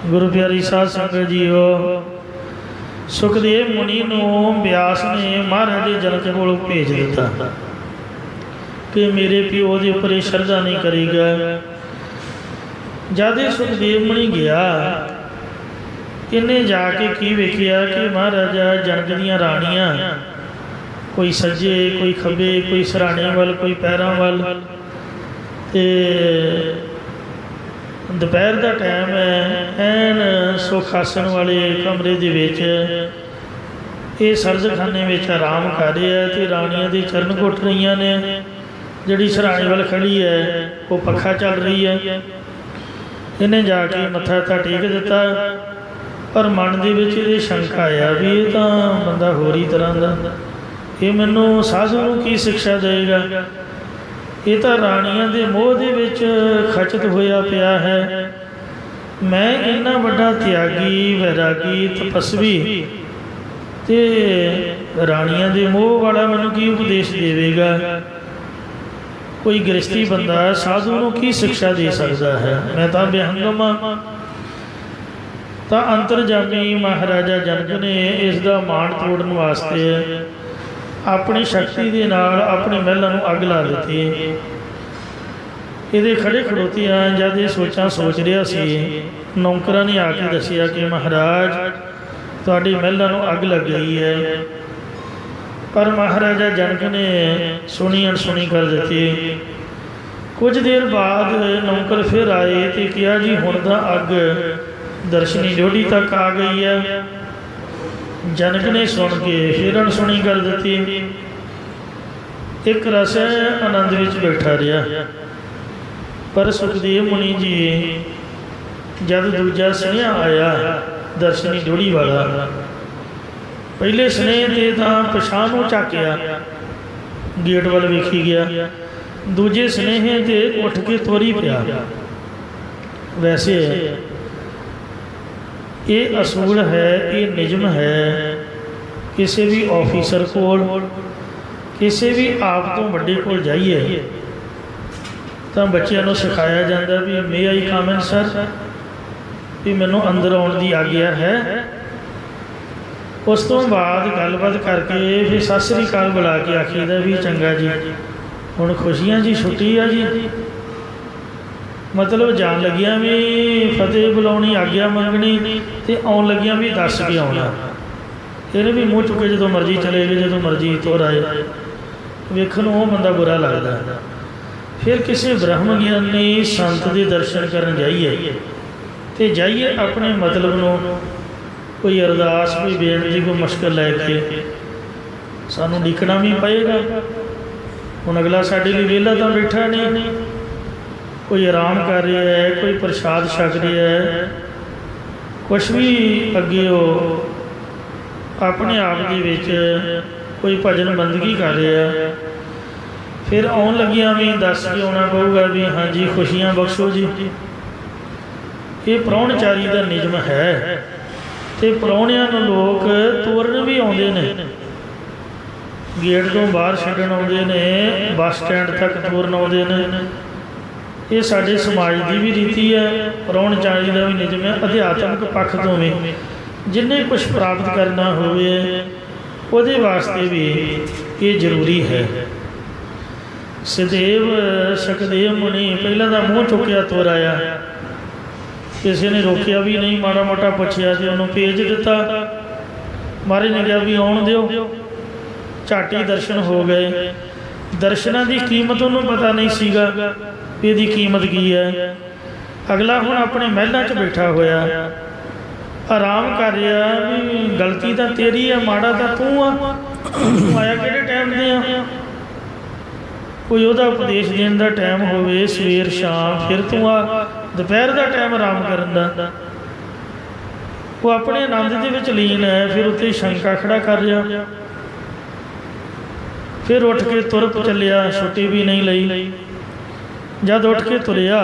ਗੁਰੂ ਪਿਆਰੀ ਸਾਧ ਸੰਗਤ ਜੀਓ, ਸੁਖਦੇਵ ਮੁਨੀ ਨੂੰ ਬਿਆਸ ਨੇ ਮਹਾਰਾਜੇ ਜਨਕ ਕੋਲ ਭੇਜ ਦਿੱਤਾ ਕਿ ਮੇਰੇ ਪਿਓ ਦੇ ਉੱਪਰ ਇਹ ਸ਼ਰਧਾ ਨਹੀਂ ਕਰੇਗਾ। ਜਦ ਇਹ ਸੁਖਦੇਵ ਮੁਨੀ ਗਿਆ, ਇਹਨੇ ਜਾ ਕੇ ਕੀ ਵੇਖਿਆ ਕਿ ਮਹਾਰਾਜਾ ਜਨਕ ਦੀਆਂ ਰਾਣੀਆਂ, ਕੋਈ ਸੱਜੇ, ਕੋਈ ਖੱਬੇ, ਕੋਈ ਸਰਾਣੇ ਵੱਲ, ਕੋਈ ਪੈਰਾਂ ਵੱਲ। ਤੇ ਦੁਪਹਿਰ ਦਾ ਟਾਈਮ ਹੈ, ਐਨ ਸੁੱਖ ਆਸਣ ਵਾਲੇ ਕਮਰੇ ਦੇ ਵਿੱਚ ਇਹ ਸਰਜਖਾਨੇ ਵਿੱਚ ਆਰਾਮ ਕਰ ਰਿਹਾ ਤੇ ਰਾਣੀਆਂ ਦੇ ਚਰਨ ਘੁੱਟ ਰਹੀਆਂ ਨੇ। ਜਿਹੜੀ ਸਰਾਣੇ ਵੱਲ ਖੜੀ ਹੈ ਉਹ ਪੱਖਾ ਚੱਲ ਰਹੀ ਹੈ। ਇਹਨੇ ਜਾ ਕੇ ਮੱਥਾ ਤਾਂ ਟੇਕ ਦਿੱਤਾ ਪਰ ਮਨ ਦੇ ਵਿੱਚ ਇਹਦੇ ਸ਼ੰਕਾ ਆਇਆ ਵੀ ਇਹ ਤਾਂ ਬੰਦਾ ਹੋਰ ਹੀ ਤਰ੍ਹਾਂ ਦਾ, ਇਹ ਮੈਨੂੰ ਸਾਧੂ ਨੂੰ ਕੀ ਸਿੱਖਿਆ ਦੇਵੇਗਾ, ਇਹ ਤਾਂ ਰਾਣੀਆਂ ਦੇ ਮੋਹ ਦੇ ਵਿੱਚ ਖਚਤ ਹੋਇਆ ਪਿਆ ਹੈ। ਮੈਂ ਇੰਨਾ ਵੱਡਾ ਤਿਆਗੀ, ਵੈਰਾਗੀ, ਤਪਸਵੀ ਤੇ ਰਾਣੀਆਂ ਦੇ ਮੋਹ ਵਾਲਾ ਮੈਨੂੰ ਕੀ ਉਪਦੇਸ਼ ਦੇਵੇਗਾ। ਕੋਈ ਗ੍ਰਸਤੀ ਬੰਦਾ ਸਾਧੂ ਨੂੰ ਕੀ ਸਿੱਖਿਆ ਦੇ ਸਕਦਾ ਹੈ। ਮੈਂ ਤਾਂ ਬੇਹੰਗਮ ਹਾਂ। ਤਾਂ ਅੰਤਰਜਾਮੀ ਮਹਾਰਾਜਾ ਜਨਕ ਨੇ ਇਸ ਦਾ ਮਾਣ ਤੋੜਨ ਵਾਸਤੇ ਆਪਣੀ ਸ਼ਕਤੀ ਦੇ ਨਾਲ ਆਪਣੇ ਮਹਿਲਾਂ ਨੂੰ ਅੱਗ ਲਾ ਦਿੱਤੀ। ਇਹਦੇ ਖੜੇ ਖੜੋਤਿਆਂ ਜਦ ਇਹ ਸੋਚਾਂ ਸੋਚ ਰਿਹਾ ਸੀ, ਨੌਕਰਾਂ ਨੇ ਆ ਕੇ ਦੱਸਿਆ ਕਿ ਮਹਾਰਾਜ ਤੁਹਾਡੀ ਮਹਿਲਾਂ ਨੂੰ ਅੱਗ ਲੱਗ ਗਈ ਹੈ। ਪਰ ਮਹਾਰਾਜਾ ਜਨਕ ਨੇ ਸੁਣੀ ਅਣਸੁਣੀ ਕਰ ਦਿੱਤੀ। ਕੁਝ ਦੇਰ ਬਾਅਦ ਨੌਕਰ ਫਿਰ ਆਏ ਅਤੇ ਕਿਹਾ ਜੀ ਹੁਣ ਤਾਂ ਅੱਗ ਦਰਸ਼ਨੀ ਡਿਓਢੀ ਤੱਕ ਆ ਗਈ ਹੈ। ਜਨਕ ਨੇ ਸੁਣ ਕੇ ਫਿਰ ਅਣਸੁਣੀ ਕਰ ਦਿੱਤੀ। ਇੱਕ ਰਸ ਆਨੰਦ ਵਿੱਚ ਬੈਠਾ ਰਿਹਾ। ਪਰ ਸੁਖਦੇਵ ਮੁਨੀ ਜੀ ਜਦ ਦੂਜਾ ਸੁਨੇਹਾ ਆਇਆ ਦਰਸ਼ਨੀ ਡਿਓਢੀ ਵਾਲਾ, ਪਹਿਲੇ ਸੁਨੇਹੇ 'ਤੇ ਤਾਂ ਪਛਾਣ ਨੂੰ ਝਾਕਿਆ, ਗੇਟ ਵੱਲ ਵੇਖੀ ਗਿਆ। ਦੂਜੇ ਸੁਨੇਹੇ 'ਤੇ ਉੱਠ ਕੇ ਤੋਰੀ ਪਿਆ। ਵੈਸੇ ਇਹ ਅਸੂਲ ਹੈ, ਇਹ ਨਿਯਮ ਹੈ। ਕਿਸੇ ਵੀ ਆਫਿਸਰ ਕੋਲ, ਕਿਸੇ ਵੀ ਆਪ ਤੋਂ ਵੱਡੇ ਕੋਲ ਜਾਈਏ ਤਾਂ ਬੱਚਿਆਂ ਨੂੰ ਸਿਖਾਇਆ ਜਾਂਦਾ ਵੀ ਮੇ ਆਈ ਕਮ ਇਨ ਸਰ, ਵੀ ਮੈਨੂੰ ਅੰਦਰ ਆਉਣ ਦੀ ਆਗਿਆ ਹੈ। ਉਸ ਤੋਂ ਬਾਅਦ ਗੱਲਬਾਤ ਕਰਕੇ ਫਿਰ ਸਤਿ ਸ੍ਰੀ ਅਕਾਲ ਬੁਲਾ ਕੇ ਆਖੀਦਾ ਵੀ ਚੰਗਾ ਜੀ ਹੁਣ ਖੁਸ਼ੀਆਂ ਜੀ ਛੁੱਟੀ ਆ ਜੀ। ਮਤਲਬ ਜਾਣ ਲੱਗਿਆ ਵੀ ਫਤਿਹ ਬੁਲਾਉਣੀ, ਆਗਿਆ ਮੰਗਣੀ, ਅਤੇ ਆਉਣ ਲੱਗਿਆ ਵੀ ਦੱਸ ਕੇ ਆਉਣਾ। ਇਹਨੇ ਵੀ ਮੂੰਹ ਚੁੱਕੇ ਜਦੋਂ ਮਰਜ਼ੀ ਚਲੇ ਗਏ, ਜਦੋਂ ਮਰਜ਼ੀ ਤੁਰ ਆਏ। ਵੇਖਣ ਨੂੰ ਉਹ ਬੰਦਾ ਬੁਰਾ ਲੱਗਦਾ। ਫਿਰ ਕਿਸੇ ਬ੍ਰਹਮ ਗਿਆਨੀ ਸੰਤ ਦੇ ਦਰਸ਼ਨ ਕਰਨ ਜਾਈਏ ਅਤੇ ਜਾਈਏ ਆਪਣੇ ਮਤਲਬ ਨੂੰ, ਕੋਈ ਅਰਦਾਸ, ਕੋਈ ਬੇਨਤੀ, ਕੋਈ ਮੁਸ਼ਕਲ ਲੈ ਕੇ, ਸਾਨੂੰ ਉਡੀਕਣਾ ਵੀ ਪਏਗਾ। ਹੁਣ ਅਗਲਾ ਸਾਡੇ ਲਈ ਵਿਹਲਾ ਤਾਂ ਬੈਠਾ ਨਹੀਂ, ਕੋਈ ਆਰਾਮ ਕਰ ਰਿਹਾ ਹੈ, ਕੋਈ ਪ੍ਰਸ਼ਾਦ ਛਕ ਰਿਹਾ ਹੈ, ਕੁਛ ਵੀ ਅੱਗੇ ਉਹ ਆਪਣੇ ਆਪ ਦੇ ਵਿੱਚ ਕੋਈ ਭਜਨ ਬੰਦਗੀ ਕਰ ਰਿਹਾ। ਫਿਰ ਆਉਣ ਲੱਗਿਆ ਵੀ ਦੱਸ ਕੇ ਆਉਣਾ ਪਊਗਾ ਵੀ ਹਾਂਜੀ ਖੁਸ਼ੀਆਂ ਬਖਸ਼ੋ ਜੀ। ਇਹ ਪ੍ਰਾਹੁਣਚਾਰੀ ਦਾ ਨਿਯਮ ਹੈ। ਅਤੇ ਪ੍ਰਾਹੁਣਿਆਂ ਨੂੰ ਲੋਕ ਤੋਰਨ ਵੀ ਆਉਂਦੇ ਨੇ, ਗੇਟ ਤੋਂ ਬਾਹਰ ਛੱਡਣ ਆਉਂਦੇ ਨੇ, ਬੱਸ ਸਟੈਂਡ ਤੱਕ ਤੋਰਨ ਆਉਂਦੇ ਨੇ। ਇਹ ਸਾਡੇ ਸਮਾਜ ਦੀ ਵੀ ਰੀਤੀ ਹੈ, ਪ੍ਰਾਹੁਣਚਾਰੀ ਦਾ ਵੀ ਨਿਯਮ ਹੈ। ਅਧਿਆਤਮਿਕ ਪੱਖ ਤੋਂ ਵੀ ਜਿੰਨੇ ਕੁਛ ਪ੍ਰਾਪਤ ਕਰਨਾ ਹੋਵੇ ਉਹਦੇ ਵਾਸਤੇ ਵੀ ਇਹ ਜ਼ਰੂਰੀ ਹੈ। ਸਦੇਵ ਸੁਖਦੇਵ ਮੁਨੀ ਪਹਿਲਾਂ ਤਾਂ ਮੂੰਹ ਚੁੱਕਿਆ ਤੁਰ ਆਇਆ, ਕਿਸੇ ਨੇ ਰੋਕਿਆ ਵੀ ਨਹੀਂ, ਮਾੜਾ ਮੋਟਾ ਪੁੱਛਿਆ ਤੇ ਉਹਨੂੰ ਭੇਜ ਦਿੱਤਾ। ਮਹਾਰਾਜ ਨੇ ਕਿਹਾ ਵੀ ਆਉਣ ਦਿਓ। ਝੱਟ ਹੀ ਦਰਸ਼ਨ ਹੋ ਗਏ। ਦਰਸ਼ਨਾਂ ਦੀ ਕੀਮਤ ਉਹਨੂੰ ਪਤਾ ਨਹੀਂ ਸੀਗਾ ਵੀ ਇਹਦੀ ਕੀਮਤ ਕੀ ਹੈ। ਅਗਲਾ ਹੁਣ ਆਪਣੇ ਮਹਿਲਾਂ 'ਚ ਬੈਠਾ ਹੋਇਆ, ਆਰਾਮ ਕਰ ਰਿਹਾ ਵੀ ਗਲਤੀ ਤਾਂ ਤੇਰੀ ਹੈ, ਮਾੜਾ ਤਾਂ ਤੂੰ ਆ, ਤੂੰ ਆਇਆ ਕਿਹੜੇ ਟਾਈਮ 'ਤੇ ਆ। ਕੋਈ ਉਹਦਾ ਉਪਦੇਸ਼ ਦੇਣ ਦਾ ਟਾਈਮ ਹੋਵੇ ਸਵੇਰ ਸ਼ਾਮ, ਫਿਰ ਤੂੰ ਆ ਦੁਪਹਿਰ ਦਾ ਟਾਈਮ ਆਰਾਮ ਕਰਨ ਦਾ। ਉਹ ਆਪਣੇ ਆਨੰਦ ਦੇ ਵਿੱਚ ਲੀਨ ਹੈ। ਫਿਰ ਉੱਥੇ ਸ਼ੰਕਾ ਖੜਾ ਕਰ ਰਿਹਾ। ਫਿਰ ਉੱਠ ਕੇ ਤੁਰ ਚੱਲਿਆ, ਛੁੱਟੀ ਵੀ ਨਹੀਂ ਲਈ। ਜਦ ਉੱਠ ਕੇ ਤੁਰਿਆ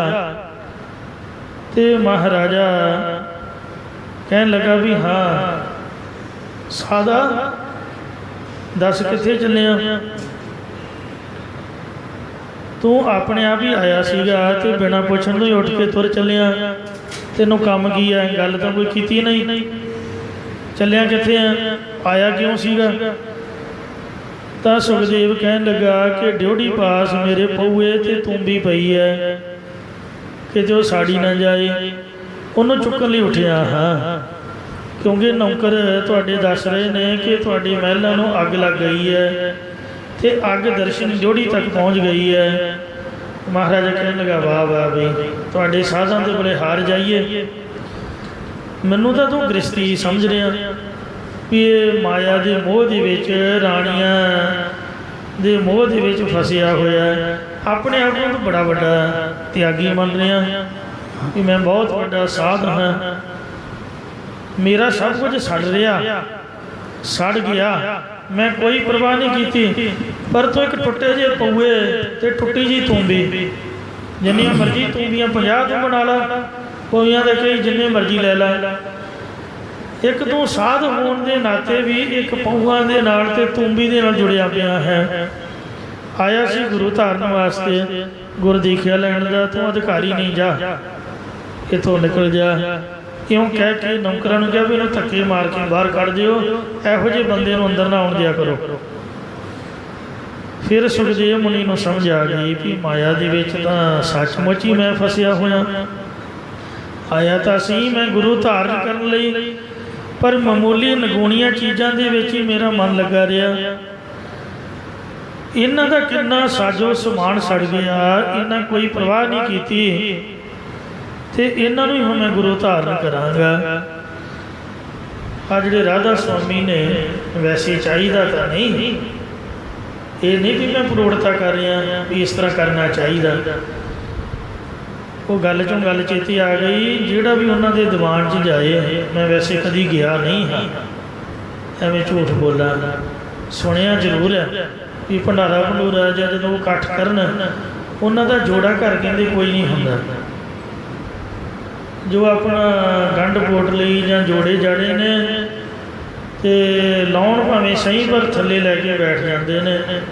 ਤੇ ਮਹਾਰਾਜਾ ਕਹਿਣ ਲੱਗਾ ਵੀ ਹਾਂ ਸਾਦਾ ਦੱਸ ਕਿੱਥੇ ਚੱਲਿਆ। ਤੂੰ ਆਪਣੇ ਆਪ ਹੀ ਆਇਆ ਸੀਗਾ ਅਤੇ ਬਿਨਾਂ ਪੁੱਛਣ ਤੋਂ ਹੀ ਉੱਠ ਕੇ ਤੁਰ ਚੱਲਿਆ। ਤੈਨੂੰ ਕੰਮ ਕੀ ਹੈ, ਗੱਲ ਤਾਂ ਕੋਈ ਕੀਤੀ ਨਹੀਂ। ਚੱਲਿਆ ਕਿੱਥੇ ਆ, ਆਇਆ ਕਿਉਂ ਸੀਗਾ। ਤਾਂ ਸੁਖਦੇਵ ਕਹਿਣ ਲੱਗਾ ਕਿ ਡਿਓਢੀ ਪਾਸ ਮੇਰੇ ਪਊਏ ਤੇ ਤੂੰਬੀ ਪਈ ਹੈ, ਕਿਤੇ ਉਹ ਸਾੜੀ ਨਾ ਜਾਏ। ਉਹਨੂੰ ਚੁੱਕਣ ਲਈ ਉੱਠਿਆ ਹਾਂ, ਕਿਉਂਕਿ ਨੌਕਰ ਤੁਹਾਡੇ ਦੱਸ ਰਹੇ ਨੇ ਕਿ ਤੁਹਾਡੇ ਮਹਿਲਾਂ ਨੂੰ ਅੱਗ ਲੱਗ ਗਈ ਹੈ ਅਤੇ ਅੱਗ ਦਰਸ਼ਨ ਡਿਓਢੀ ਤੱਕ ਪਹੁੰਚ ਗਈ ਹੈ। ਮਹਾਰਾਜਾ ਕਹਿਣ ਲੱਗਾ ਵਾਹ ਵਾਹ ਵੀ ਤੁਹਾਡੇ ਸਾਧਾਂ ਦੇ ਬੜੇ ਹਾਰ ਜਾਈਏ। ਮੈਨੂੰ ਤਾਂ ਤੂੰ ਗ੍ਰਸਤੀ ਸਮਝ ਰਿਹਾ ਵੀ ਇਹ ਮਾਇਆ ਦੇ ਮੋਹ ਦੇ ਵਿੱਚ, ਰਾਣੀਆਂ ਦੇ ਮੋਹ ਦੇ ਵਿੱਚ ਫਸਿਆ ਹੋਇਆ। ਆਪਣੇ ਆਪ ਨੂੰ ਬੜਾ ਵੱਡਾ ਤਿਆਗੀ ਮੰਨ ਰਿਹਾ ਕਿ ਮੈਂ ਬਹੁਤ ਵੱਡਾ ਸਾਧ ਹਾਂ। मेरा सब कुछ सड़ रहा, सड़ गया, मैं कोई परवाह नहीं की, पर तू एक टुटे जे पऊए ते टुटी जी तूंबी, जिन्नियां मर्जी तूंबियां 50 तू बना ला, पौइयां दे कई जिन्ने मर्जी लै ला, एक तू साध होने के नाते भी एक पऊआं दे नाल ते तूंबी दे नाल जुड़िया पिया है। आया सी गुरु धारण वास्ते, गुर दीखिया लैण दा, तू अधिकारी नहीं, जा इथों निकल जा। क्यों कह के नौकरां नूं कहा भी इहनूं धक्के मार के बाहर कढ़ दिओ, इहो जिहे बंदे नूं अंदर ना आउण दिया करो। फिर सुखदेव मुनि नूं समझ आ गई भी माया दे विच तां सचमुच ही मैं फसिया होया। आया तां सी मैं गुरु धारण करन लई, पर मामूली नगूणियां चीज़ां दे विच ही मेरा मन लगा रहा। इन्हां दा किन्ना साजो समान सड़ गया, इन्हां कोई परवाह नहीं की, ते इन्हां नूं ही हुण मैं गुरु धारण करांगा। आ जिहड़े राधा स्वामी ने वैसे चाहिदा तां नहीं, ये नहीं भी मैं प्रौढ़ता कर रहा भी इस तरह करना चाहिए। वो गल चों गल चेती आ गई, जिहड़ा भी उन्होंने दीवान च जाए, मैं वैसे कभी गया नहीं हाँ, एवं झूठ बोला, सुनिया जरूर है भी भंडारा भंडूरा या जो इकट्ठ करन उन्हों का जोड़ा घर कहते कोई नहीं होंदा, जो अपना गंढ पोट लई जां जोड़े जाड़े ने ते लाउण भावें सही पर थल्ले लैके बैठ जाते हैं।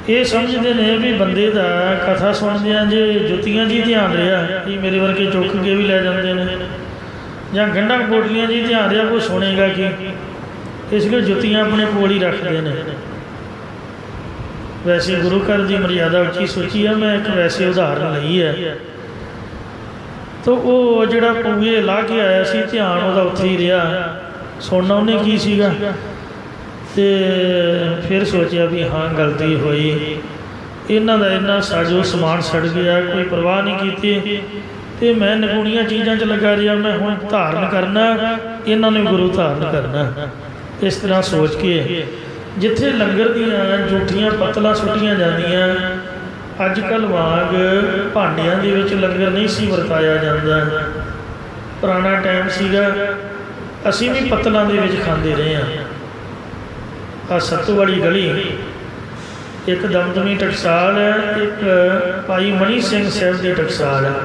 ये समझते हैं भी बंदे का कथा सुनदियां जे जुत्तियां जी ध्यान रहा कि मेरे वर्गे चुक के भी लै जाते हैं, या गंढा पोटलियां जी ध्यान रहा कोई सुनेगा कि, इसलिए जुत्तियां अपने कोल ही रखते हैं। वैसे गुरु घर की मर्यादा उच्ची सोची है, मैं एक वैसे उदाहरण लई है। तो वो जिहड़ा पऊए ला के आया सी, ध्यान उहदा उत्थे ही रहा, सुनना उन्हें की सीगा, ते फिर सोचा भी हाँ गलती हुई, इन्हां दा इन्ना साजो समान सड़ गया, कोई परवाह नहीं की, ते मैं नगूणियां चीज़ां च लगा रहा, मैं हुण धारण करना, इन्हां नूं गुरु धारण करना। इस तरह सोच के जिथे लंगर दीयां जूठियां पत्तलां सुट्टियां जांदियां, अजकल वांग भांडियां दे विच लंगर नहीं सी वरताया जांदा। पुराना टाइम सीगा, असीं भी पत्तलां दे विच खांदे रहे हैं। आ सत्तू वाली गली एक दमदमी टकसाल है, एक भाई मनी सिंह साहब की टकसाल है,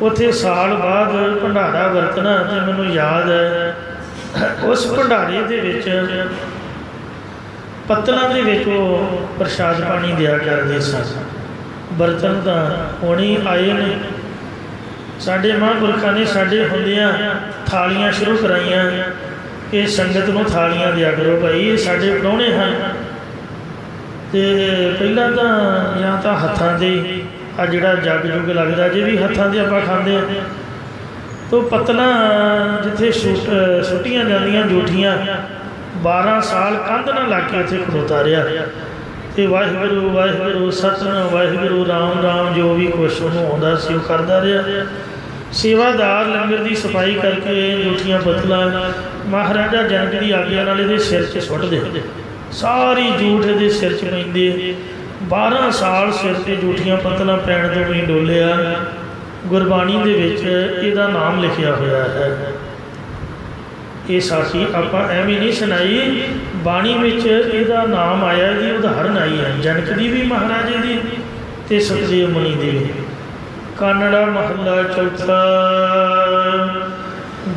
उत्थे साल बाद भंडारा वरतना, तो मैनूं याद है उस भंडारे दे विच पत्तलां दे विच प्रशाद पानी दिया करदे सन। बर्तन तां हुण ही आए ने, साडे महापुरखां ने साडे हुंदियां थालियां शुरू कराइयां कि संगत नूं थालियां दिया करो भाई, ये साडे प्राहुणे हैं। तो पहला तो या तो हत्थां दे आ जिहड़ा जग जुग लगदा, जे भी हत्थां दे आपां खांदे, तो पत्तलां जिथे सुट्टियां जांदियां जूठियां, 12 साल कंध ना ला के उत्थे खड़ोता रहा, तो वाहिगुरू वाहिगुरू सतनाम वाहिगुरू राम राम जो भी कुछ उन्होंने आउंदा सी वो करदा रहा। सेवादार लंगर की सफाई करके जूठियां पत्तलां महाराजा जनक की आग्ञा नाल इहदे सिर च सुट दे, सारी जूठ इहदे सिर च पैंदी। 12 साल सिर ते जूठियां पत्तलां पैण तो नहीं डोलिया। गुरबाणी दे विच इहदा नाम लिखिया होया है। ये साखी आपां एवें नहीं सुनाई, बाणी विच इहदा नाम आया, इहदी उदाहरण आई है जनक दी भी महाराजे दी ते सुखदेव मुनि दी भी। कानड़ा महला चौथा।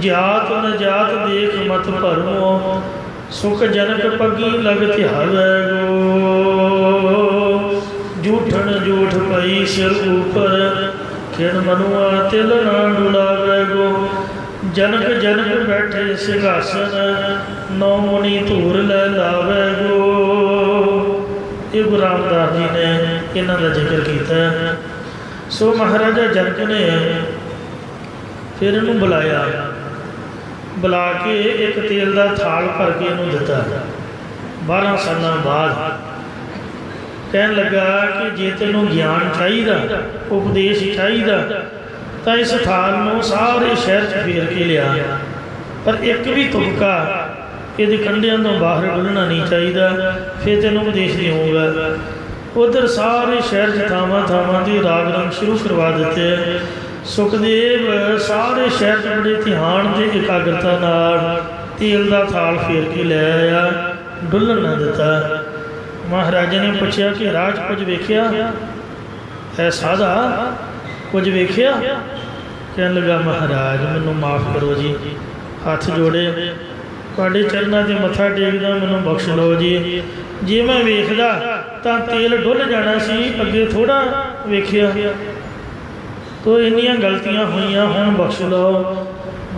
जात न जात देख मत भरमो, सुख जनक पगी लग ध्यावै गो। जूठन जूठ पई सिर ऊपर, खिन मनुआ तिल ना डुलावै गो। जनक जनक बैठे सिंहासन, नौ मुनि धूर लै लावै गो। ये गुरु रामदास जी ने इन्हां दा जिक्र किया। सो महाराजा जनक ने फिर इनू बुलाया, बुला के एक तेल का थाल भर के इनू दिता। 12 साल बाद कहन लगा कि जे तेनों ज्ञान चाहिए, उपदेश चाहिए, तो इस थाल में सारे शहर च फेर के लिया, पर एक भी तुपका ये कंढियां तो बाहर डुलना नहीं चाहिए, फिर तेनों उपदेश दूँगा। उधर सारे शहर च थावां थावां के राग रंग शुरू करवा दिते। ਸੁਖਦੇਵ ਸਾਰੇ ਸ਼ਹਿਰ 'ਚ ਬੜੇ ਧਿਆਨ ਤੇ ਇਕਾਗਰਤਾ ਨਾਲ ਤੇਲ ਦਾ ਥਾਲ ਫੇਰ ਕੇ ਲੈ ਆਇਆ, ਡੁੱਲਣ ਨਾ ਦਿੱਤਾ। ਮਹਾਰਾਜਾ ਨੇ ਪੁੱਛਿਆ ਕਿ ਰਾਜ ਕੁਝ ਵੇਖਿਆ ਹੈ? ਸਾਧਾ ਕੁਝ ਵੇਖਿਆ? ਕਹਿਣ ਲੱਗਾ, ਮਹਾਰਾਜ ਮੈਨੂੰ ਮਾਫ ਕਰੋ ਜੀ, ਹੱਥ ਜੋੜੇ ਤੁਹਾਡੇ ਚਰਨਾਂ 'ਤੇ ਮੱਥਾ ਟੇਕਦਾ, ਮੈਨੂੰ ਬਖਸ਼ ਲਓ ਜੀ। ਜੇ ਮੈਂ ਵੇਖਦਾ ਤਾਂ ਤੇਲ ਡੁੱਲ ਜਾਣਾ ਸੀ, ਅੱਗੇ ਥੋੜ੍ਹਾ ਵੇਖਿਆ ਤੋ ਇੰਨੀਆਂ ਗਲਤੀਆਂ ਹੋਈਆਂ, ਹੁਣ ਬਖਸ਼ ਲਓ।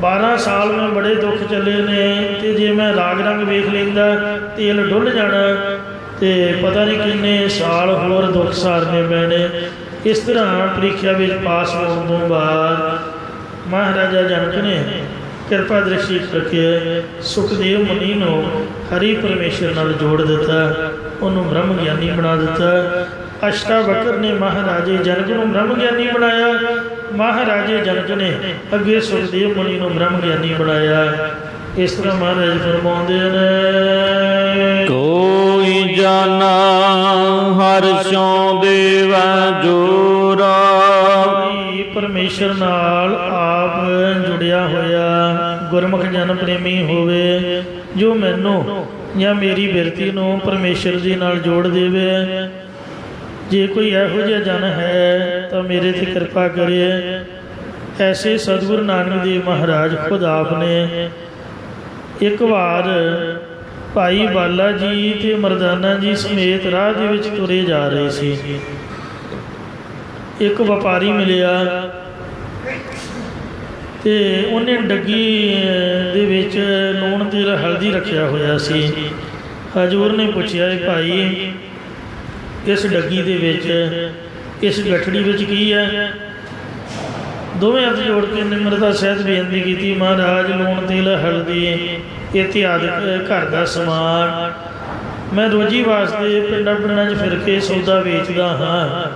12 ਸਾਲ ਮੈਂ ਬੜੇ ਦੁੱਖ ਚੱਲੇ ਨੇ, ਅਤੇ ਜੇ ਮੈਂ ਰਾਗ ਰੰਗ ਵੇਖ ਲੈਂਦਾ ਤੇਲ ਡੁੱਲ ਜਾਣਾ, ਅਤੇ ਪਤਾ ਨਹੀਂ ਕਿੰਨੇ ਸਾਲ ਹੋਰ ਦੁੱਖ ਸਾਰਨੇ ਪੈਣੇ। ਇਸ ਤਰ੍ਹਾਂ ਪ੍ਰੀਖਿਆ ਵਿੱਚ ਪਾਸ ਹੋਣ ਤੋਂ ਬਾਅਦ ਮਹਾਰਾਜਾ ਜਨਕ ਨੇ ਕਿਰਪਾ ਦ੍ਰਿਸ਼ਟੀ ਕਰਕੇ ਸੁਖਦੇਵ ਮੁਨੀ ਨੂੰ ਹਰੀ ਪਰਮੇਸ਼ਰ ਨਾਲ ਜੋੜ ਦਿੱਤਾ, ਉਹਨੂੰ ਬ੍ਰਹਮ ਗਿਆਨੀ ਬਣਾ ਦਿੱਤਾ। ਅਸ਼ਟਾਵਕਰ ਨੇ ਮਹਾਰਾਜੇ ਜਨਕ ਨੂੰ ਬ੍ਰਹਮ ਗਿਆਨੀ ਬਣਾਇਆ, ਮਹਾਰਾਜੇ ਜਨਕ ਨੇ ਅੱਗੇ ਸੁਖਦੇਵ ਮੁਨੀ ਨੂੰ ਬ੍ਰਹਮ ਗਿਆਨੀ ਬਣਾਇਆ। ਇਸ ਤਰ੍ਹਾਂ ਮਹਾਰਾਜ ਫਰਮਾਉਂਦੇ ਨੇ, ਕੋਈ ਜਾਣਾ ਹਰਿ ਸਿਉ ਦੇਵੈ ਜੋਰਾ। ਪਰਮੇਸ਼ਰ ਨਾਲ ਆਪ ਜੁੜਿਆ ਹੋਇਆ ਗੁਰਮੁਖ ਜਨ ਪ੍ਰੇਮੀ ਹੋਵੇ, ਜੋ ਮੈਨੂੰ ਜਾਂ ਮੇਰੀ ਬਿਰਤੀ ਨੂੰ ਪਰਮੇਸ਼ਰ ਜੀ ਨਾਲ ਜੋੜ ਦੇਵੇ। ਜੇ ਕੋਈ ਇਹੋ ਜਿਹਾ ਜਨ ਹੈ ਤਾਂ ਮੇਰੇ 'ਤੇ ਕਿਰਪਾ ਕਰੇ। ਐਸੇ ਸਤਿਗੁਰੂ ਨਾਨਕ ਦੇਵ ਮਹਾਰਾਜ ਖੁਦ ਆਪ ਨੇ ਇੱਕ ਵਾਰ ਭਾਈ ਬਾਲਾ ਜੀ ਅਤੇ ਮਰਦਾਨਾ ਜੀ ਸਮੇਤ ਰਾਹ ਦੇ ਵਿੱਚ ਤੁਰੇ ਜਾ ਰਹੇ ਸੀ। ਇੱਕ ਵਪਾਰੀ ਮਿਲਿਆ ਅਤੇ ਉਹਨੇ ਡੱਗੀ ਦੇ ਵਿੱਚ ਲੂਣ ਤੇਲ ਹਲਦੀ ਰੱਖਿਆ ਹੋਇਆ ਸੀ। ਹਜ਼ੂਰ ਨੇ ਪੁੱਛਿਆ, ਭਾਈ ਇਸ ਡੱਗੀ ਦੇ ਵਿੱਚ, ਇਸ ਗਠੜੀ ਵਿੱਚ ਕੀ ਹੈ? ਦੋਵੇਂ ਹੱਥ ਜੋੜ ਕੇ ਨਿਮਰਤਾ ਸਹਿਤ ਬੇਨਤੀ ਕੀਤੀ, ਮਹਾਰਾਜ ਲੂਣ ਤੇਲ ਹਲਦੀ ਇਤਿਆਦਿਕ ਘਰ ਦਾ ਸਮਾਨ ਮੈਂ ਰੋਜੀ ਵਾਸਤੇ ਪਿੰਡਾਂ ਪਿੰਡਾਂ 'ਚ ਫਿਰ ਕੇ ਸੌਦਾ ਵੇਚਦਾ ਹਾਂ,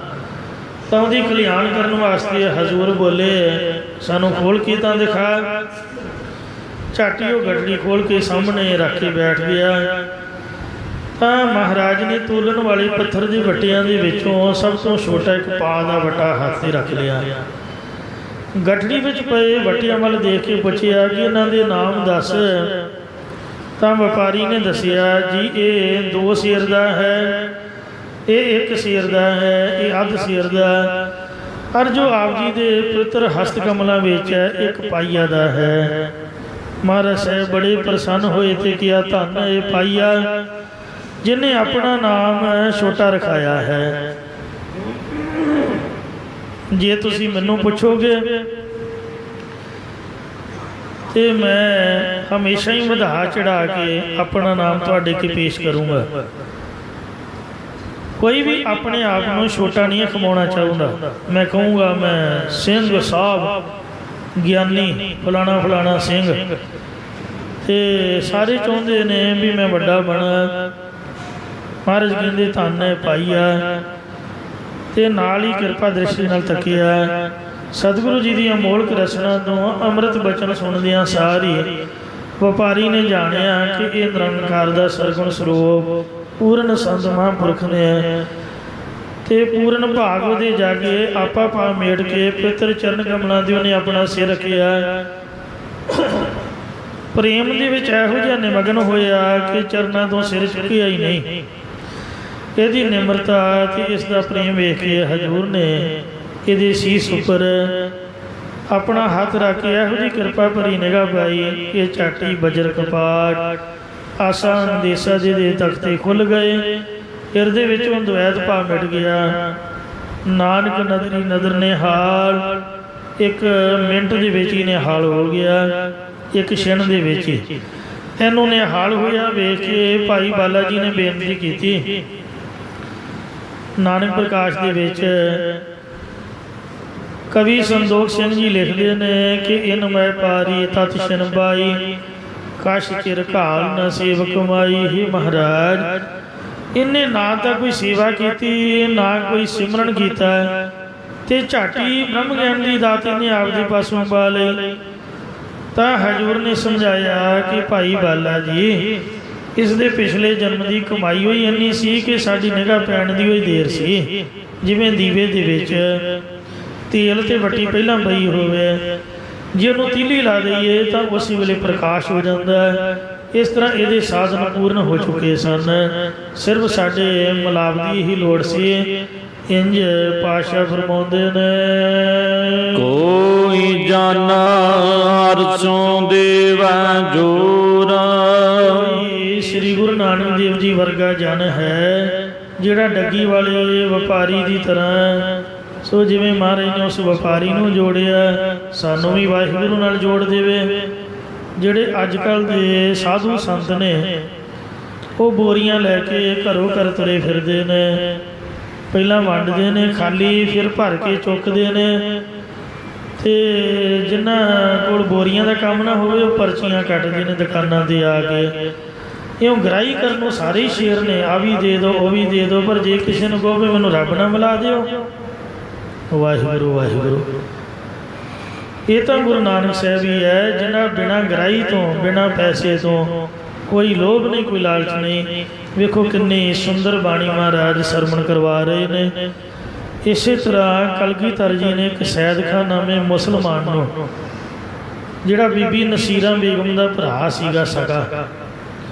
ਤਾਂ ਉਹਦੀ ਕਲਿਆਣ ਕਰਨ ਵਾਸਤੇ ਹਜ਼ੂਰ ਬੋਲੇ, ਸਾਨੂੰ ਖੋਲ੍ਹ ਕੇ ਤਾਂ ਦਿਖਾ। ਝੱਟ ਹੀ ਉਹ ਗਠੜੀ ਖੋਲ੍ਹ ਕੇ ਸਾਹਮਣੇ ਰੱਖ ਕੇ ਬੈਠ ਗਿਆ। ਤਾਂ ਮਹਾਰਾਜ ਨੇ ਤੋਲਣ ਵਾਲੇ ਪੱਥਰ ਦੇ ਵੱਟਿਆਂ ਦੇ ਵਿੱਚੋਂ ਸਭ ਤੋਂ ਛੋਟਾ ਇੱਕ ਪਾ ਦਾ ਵੱਟਾ ਹੱਥ 'ਤੇ ਰੱਖ ਲਿਆ। ਗਠੜੀ ਵਿੱਚ ਪਏ ਵੱਟਿਆਂ ਵੱਲ ਦੇਖ ਕੇ ਪੁੱਛਿਆ ਕਿ ਇਹਨਾਂ ਦੇ ਨਾਮ ਦੱਸ। ਤਾਂ ਵਪਾਰੀ ਨੇ ਦੱਸਿਆ, ਜੀ ਇਹ 2 ਸੇਰ ਦਾ ਹੈ, ਇਹ 1 ਸੇਰ ਦਾ ਹੈ, ਇਹ ਅੱਧ ਸੇਰ ਦਾ, ਔਰ ਜੋ ਆਪ ਜੀ ਦੇ ਪਵਿੱਤਰ ਹਸਤ ਕਮਲਾਂ ਵਿੱਚ ਹੈ 1 ਪਾਈਆ ਦਾ ਹੈ। ਮਹਾਰਾਜ ਸਾਹਿਬ ਬੜੇ ਪ੍ਰਸੰਨ ਹੋਏ ਅਤੇ ਕਿਹਾ, ਧੰਨ ਇਹ ਪਾਈਆ ਜਿਹਨੇ ਆਪਣਾ ਨਾਮ ਛੋਟਾ ਰਖਾਇਆ ਹੈ। ਜੇ ਤੁਸੀਂ ਮੈਨੂੰ ਪੁੱਛੋਗੇ ਤੇ ਮੈਂ ਹਮੇਸ਼ਾ ਹੀ ਵਧਾ ਚੜਾ ਕੇ ਆਪਣਾ ਨਾਮ ਤੁਹਾਡੇ ਅੱਗੇ ਪੇਸ਼ ਕਰੂੰਗਾ। ਕੋਈ ਵੀ ਆਪਣੇ ਆਪ ਨੂੰ ਛੋਟਾ ਨਹੀਂ ਕਮਾਉਣਾ ਚਾਹੁੰਦਾ। ਮੈਂ ਕਹੂੰਗਾ ਮੈਂ ਸਿੰਘ ਸਾਹਿਬ ਗਿਆਨੀ ਫਲਾਣਾ ਫਲਾਣਾ ਸਿੰਘ, ਤੇ ਸਾਰੇ ਚਾਹੁੰਦੇ ਨੇ ਵੀ ਮੈਂ ਵੱਡਾ ਬਣਾ। ਮਹਾਰਾਜ ਕਹਿੰਦੇ ਧੰਨ ਹੈ ਪਾਈਆ, ਤੇ ਨਾਲ ਹੀ ਕਿਰਪਾ ਦ੍ਰਿਸ਼ਟੀ ਨਾਲ ਤੱਕਿਆ। ਸਤਿਗੁਰੂ ਜੀ ਦੀਆਂ ਅਮੋਲਕ ਰਸਨਾ ਤੋਂ ਅੰਮ੍ਰਿਤ ਬਚਨ ਸੁਣਦਿਆਂ ਸਾਰੀ ਵਪਾਰੀ ਨੇ ਜਾਣਿਆ ਕਿ ਇਹ ਨਿਰੰਕਾਰ ਦਾ ਸਰਗੁਣ ਸਰੂਪ ਪੂਰਨ ਸੰਤ ਮਹਾਂਪੁਰਖ ਨੇ, ਤੇ ਪੂਰਨ ਭਾਗ ਉਹਦੇ ਜਾਗੇ ਆਪਾ ਪਾ ਮੇੜ ਕੇ ਪਵਿੱਤਰ ਚਰਨ ਕਮਲਾਂ ਦੇ ਉਹਨੇ ਆਪਣਾ ਸਿਰ ਰੱਖਿਆ। ਪ੍ਰੇਮ ਦੇ ਵਿੱਚ ਇਹੋ ਜਿਹਾ ਨਿਮਗਨ ਹੋਇਆ ਕਿ ਚਰਨਾਂ ਤੋਂ ਸਿਰ ਚੁੱਕਿਆ ਹੀ ਨਹੀਂ। ਇਹਦੀ ਨਿਮਰਤਾ ਅਤੇ ਇਸ ਦਾ ਪ੍ਰੇਮ ਵੇਖ ਕੇ ਹਜ਼ੂਰ ਨੇ ਇਹਦੇ ਸੀਸ ਉੱਪਰ ਆਪਣਾ ਹੱਥ ਰੱਖ ਕੇ ਇਹੋ ਜਿਹੀ ਕਿਰਪਾ ਭਰੀ ਨਿਗਾਹ ਪਾਈ ਕਿ ਝਾਟੀ ਬਜਰ ਕਪਾਟ ਆਸਾ ਅੰਦੇਸਾ ਜਿਹਦੇ ਤਖਤੇ ਖੁੱਲ੍ਹ ਗਏ। ਹਿਰਦੇ ਵਿੱਚੋਂ ਦੁਐਤ ਭਾਵ ਮਿਟ ਗਿਆ। ਨਾਨਕ ਨਦਰੀ ਨਦਰ ਨੇ ਹਾਲ, ਇੱਕ ਮਿੰਟ ਦੇ ਵਿੱਚ ਹੀ ਨਿਹਾਲ ਹੋ ਗਿਆ, ਇੱਕ ਛਿਣ ਦੇ ਵਿੱਚ ਹੀ ਇਹਨੂੰ ਨਿਹਾਲ ਹੋਇਆ ਵੇਖ ਕੇ ਭਾਈ ਬਾਲਾ ਜੀ ਨੇ ਬੇਨਤੀ ਕੀਤੀ। ਨਾਨਕ ਪ੍ਰਕਾਸ਼ ਦੇ ਵਿੱਚ ਕਵੀ ਸੰਦੋਖ ਸਿੰਘ ਜੀ ਲਿਖਦੇ ਨੇ ਕਿ ਇਨ ਮੈਂ ਪਾਰੀ ਤਤ ਛਿਨ ਬਾਈ ਕਸ਼ ਚਿਰ ਘਾਲ ਨ ਸੇਵਕ ਮਾਈ। ਹੀ ਮਹਾਰਾਜ, ਇਹਨੇ ਨਾ ਤਾਂ ਕੋਈ ਸੇਵਾ ਕੀਤੀ, ਨਾ ਕੋਈ ਸਿਮਰਨ ਕੀਤਾ, ਤੇ ਝਾਟੀ ਬ੍ਰਹਮ ਗਿਆਨ ਦੀ ਦਾਤ ਇਹਨੇ ਆਪ ਦੇ ਪਾਸੋਂ ਪਾ ਲਈ। ਤਾਂ ਹਜ਼ੂਰ ਨੇ ਸਮਝਾਇਆ ਕਿ ਭਾਈ ਬਾਲਾ ਜੀ, ਇਸ ਦੇ ਪਿਛਲੇ ਜਨਮ ਦੀ ਕਮਾਈ ਹੋਈ ਇੰਨੀ ਸੀ ਕਿ ਸਾਡੀ ਨਿਗਾਹ ਪੈਣ ਦੀ ਹੋਈ ਦੇਰ ਸੀ। ਜਿਵੇਂ ਦੀਵੇ ਦੇ ਵਿੱਚ ਤੇਲ ਤੇ ਵੱਟੀ ਪਹਿਲਾਂ ਪਈ ਹੋਵੇ, ਜੇ ਉਹਨੂੰ ਤੀਲੀ ਲਾ ਦਈਏ ਤਾਂ ਉਸੇ ਵੇਲੇ ਪ੍ਰਕਾਸ਼ ਹੋ ਜਾਂਦਾ ਹੈ। ਇਸ ਤਰ੍ਹਾਂ ਇਹਦੇ ਸਾਧਨ ਪੂਰਨ ਹੋ ਚੁੱਕੇ ਸਨ। ਸਿਰਫ ਸਾਡੇ ਮਿਲਾਪ ਦੀ ਹੀ ਲੋੜ ਸੀ। ਇੰਜ ਪਾਤਸ਼ਾਹ ਫਰਮਾਉਂਦੇ ਨੇ, ਕੋਈ ਜਾਣਾ ਅਰਸ਼ੋਂ ਦੇਵੈ ਜੋਰਾ। ਸ੍ਰੀ ਗੁਰੂ ਨਾਨਕ ਦੇਵ ਜੀ ਵਰਗਾ ਜਨ ਹੈ ਜਿਹੜਾ ਡੱਗੀ ਵਾਲੇ ਵਪਾਰੀ ਦੀ ਤਰ੍ਹਾਂ, ਸੋ ਜਿਵੇਂ ਮਹਾਰਾਜ ਨੇ ਉਸ ਵਪਾਰੀ ਨੂੰ ਜੋੜਿਆ, ਸਾਨੂੰ ਵੀ ਵਾਹਿਗੁਰੂ ਨਾਲ ਜੋੜ ਦੇਵੇ। ਜਿਹੜੇ ਅੱਜ ਕੱਲ੍ਹ ਦੇ ਸਾਧੂ ਸੰਤ ਨੇ ਉਹ ਬੋਰੀਆਂ ਲੈ ਕੇ ਘਰੋਂ ਘਰ ਤੁਰੇ ਫਿਰਦੇ ਨੇ, ਪਹਿਲਾਂ ਵੰਡਦੇ ਨੇ ਖਾਲੀ, ਫਿਰ ਭਰ ਕੇ ਚੁੱਕਦੇ ਨੇ। ਅਤੇ ਜਿਨ੍ਹਾਂ ਕੋਲ ਬੋਰੀਆਂ ਦਾ ਕੰਮ ਨਾ ਹੋਵੇ ਉਹ ਪਰਚੀਆਂ ਕੱਟਦੇ ਨੇ ਦੁਕਾਨਾਂ 'ਤੇ ਆ ਕੇ। ਇਉਂ ਗ੍ਰਾਹੀ ਕਰਨ ਨੂੰ ਸਾਰੇ ਹੀ ਸ਼ੇਰ ਨੇ, ਆ ਵੀ ਦੇ ਦਿਓ ਉਹ ਵੀ ਦੇ ਦਿਓ, ਪਰ ਜੇ ਕਿਸੇ ਨੂੰ ਕਹੋ ਵੀ ਮੈਨੂੰ ਰੱਬ ਨਾਲ ਮਿਲਾ ਦਿਓ, ਵਾਹਿਗੁਰੂ ਵਾਹਿਗੁਰੂ। ਇਹ ਤਾਂ ਗੁਰੂ ਨਾਨਕ ਸਾਹਿਬ ਹੀ ਹੈ ਜਿਹਨਾਂ ਬਿਨਾਂ ਗ੍ਰਾਹੀ ਤੋਂ, ਬਿਨਾਂ ਪੈਸੇ ਤੋਂ, ਕੋਈ ਲੋਭ ਨਹੀਂ, ਕੋਈ ਲਾਲਚ ਨਹੀਂ। ਵੇਖੋ ਕਿੰਨੀ ਸੁੰਦਰ ਬਾਣੀ ਮਹਾਰਾਜ ਸਰਵਣ ਕਰਵਾ ਰਹੇ ਨੇ। ਇਸੇ ਤਰ੍ਹਾਂ ਕਲਗੀਧਰ ਜੀ ਨੇ ਇੱਕ ਸੈਦਖਾਨ ਨਾਮੇ ਮੁਸਲਮਾਨ ਨੂੰ, ਜਿਹੜਾ ਬੀਬੀ ਨਸੀਰਾਂ ਬੇਗਮ ਦਾ ਭਰਾ ਸੀਗਾ ਸਗਾ,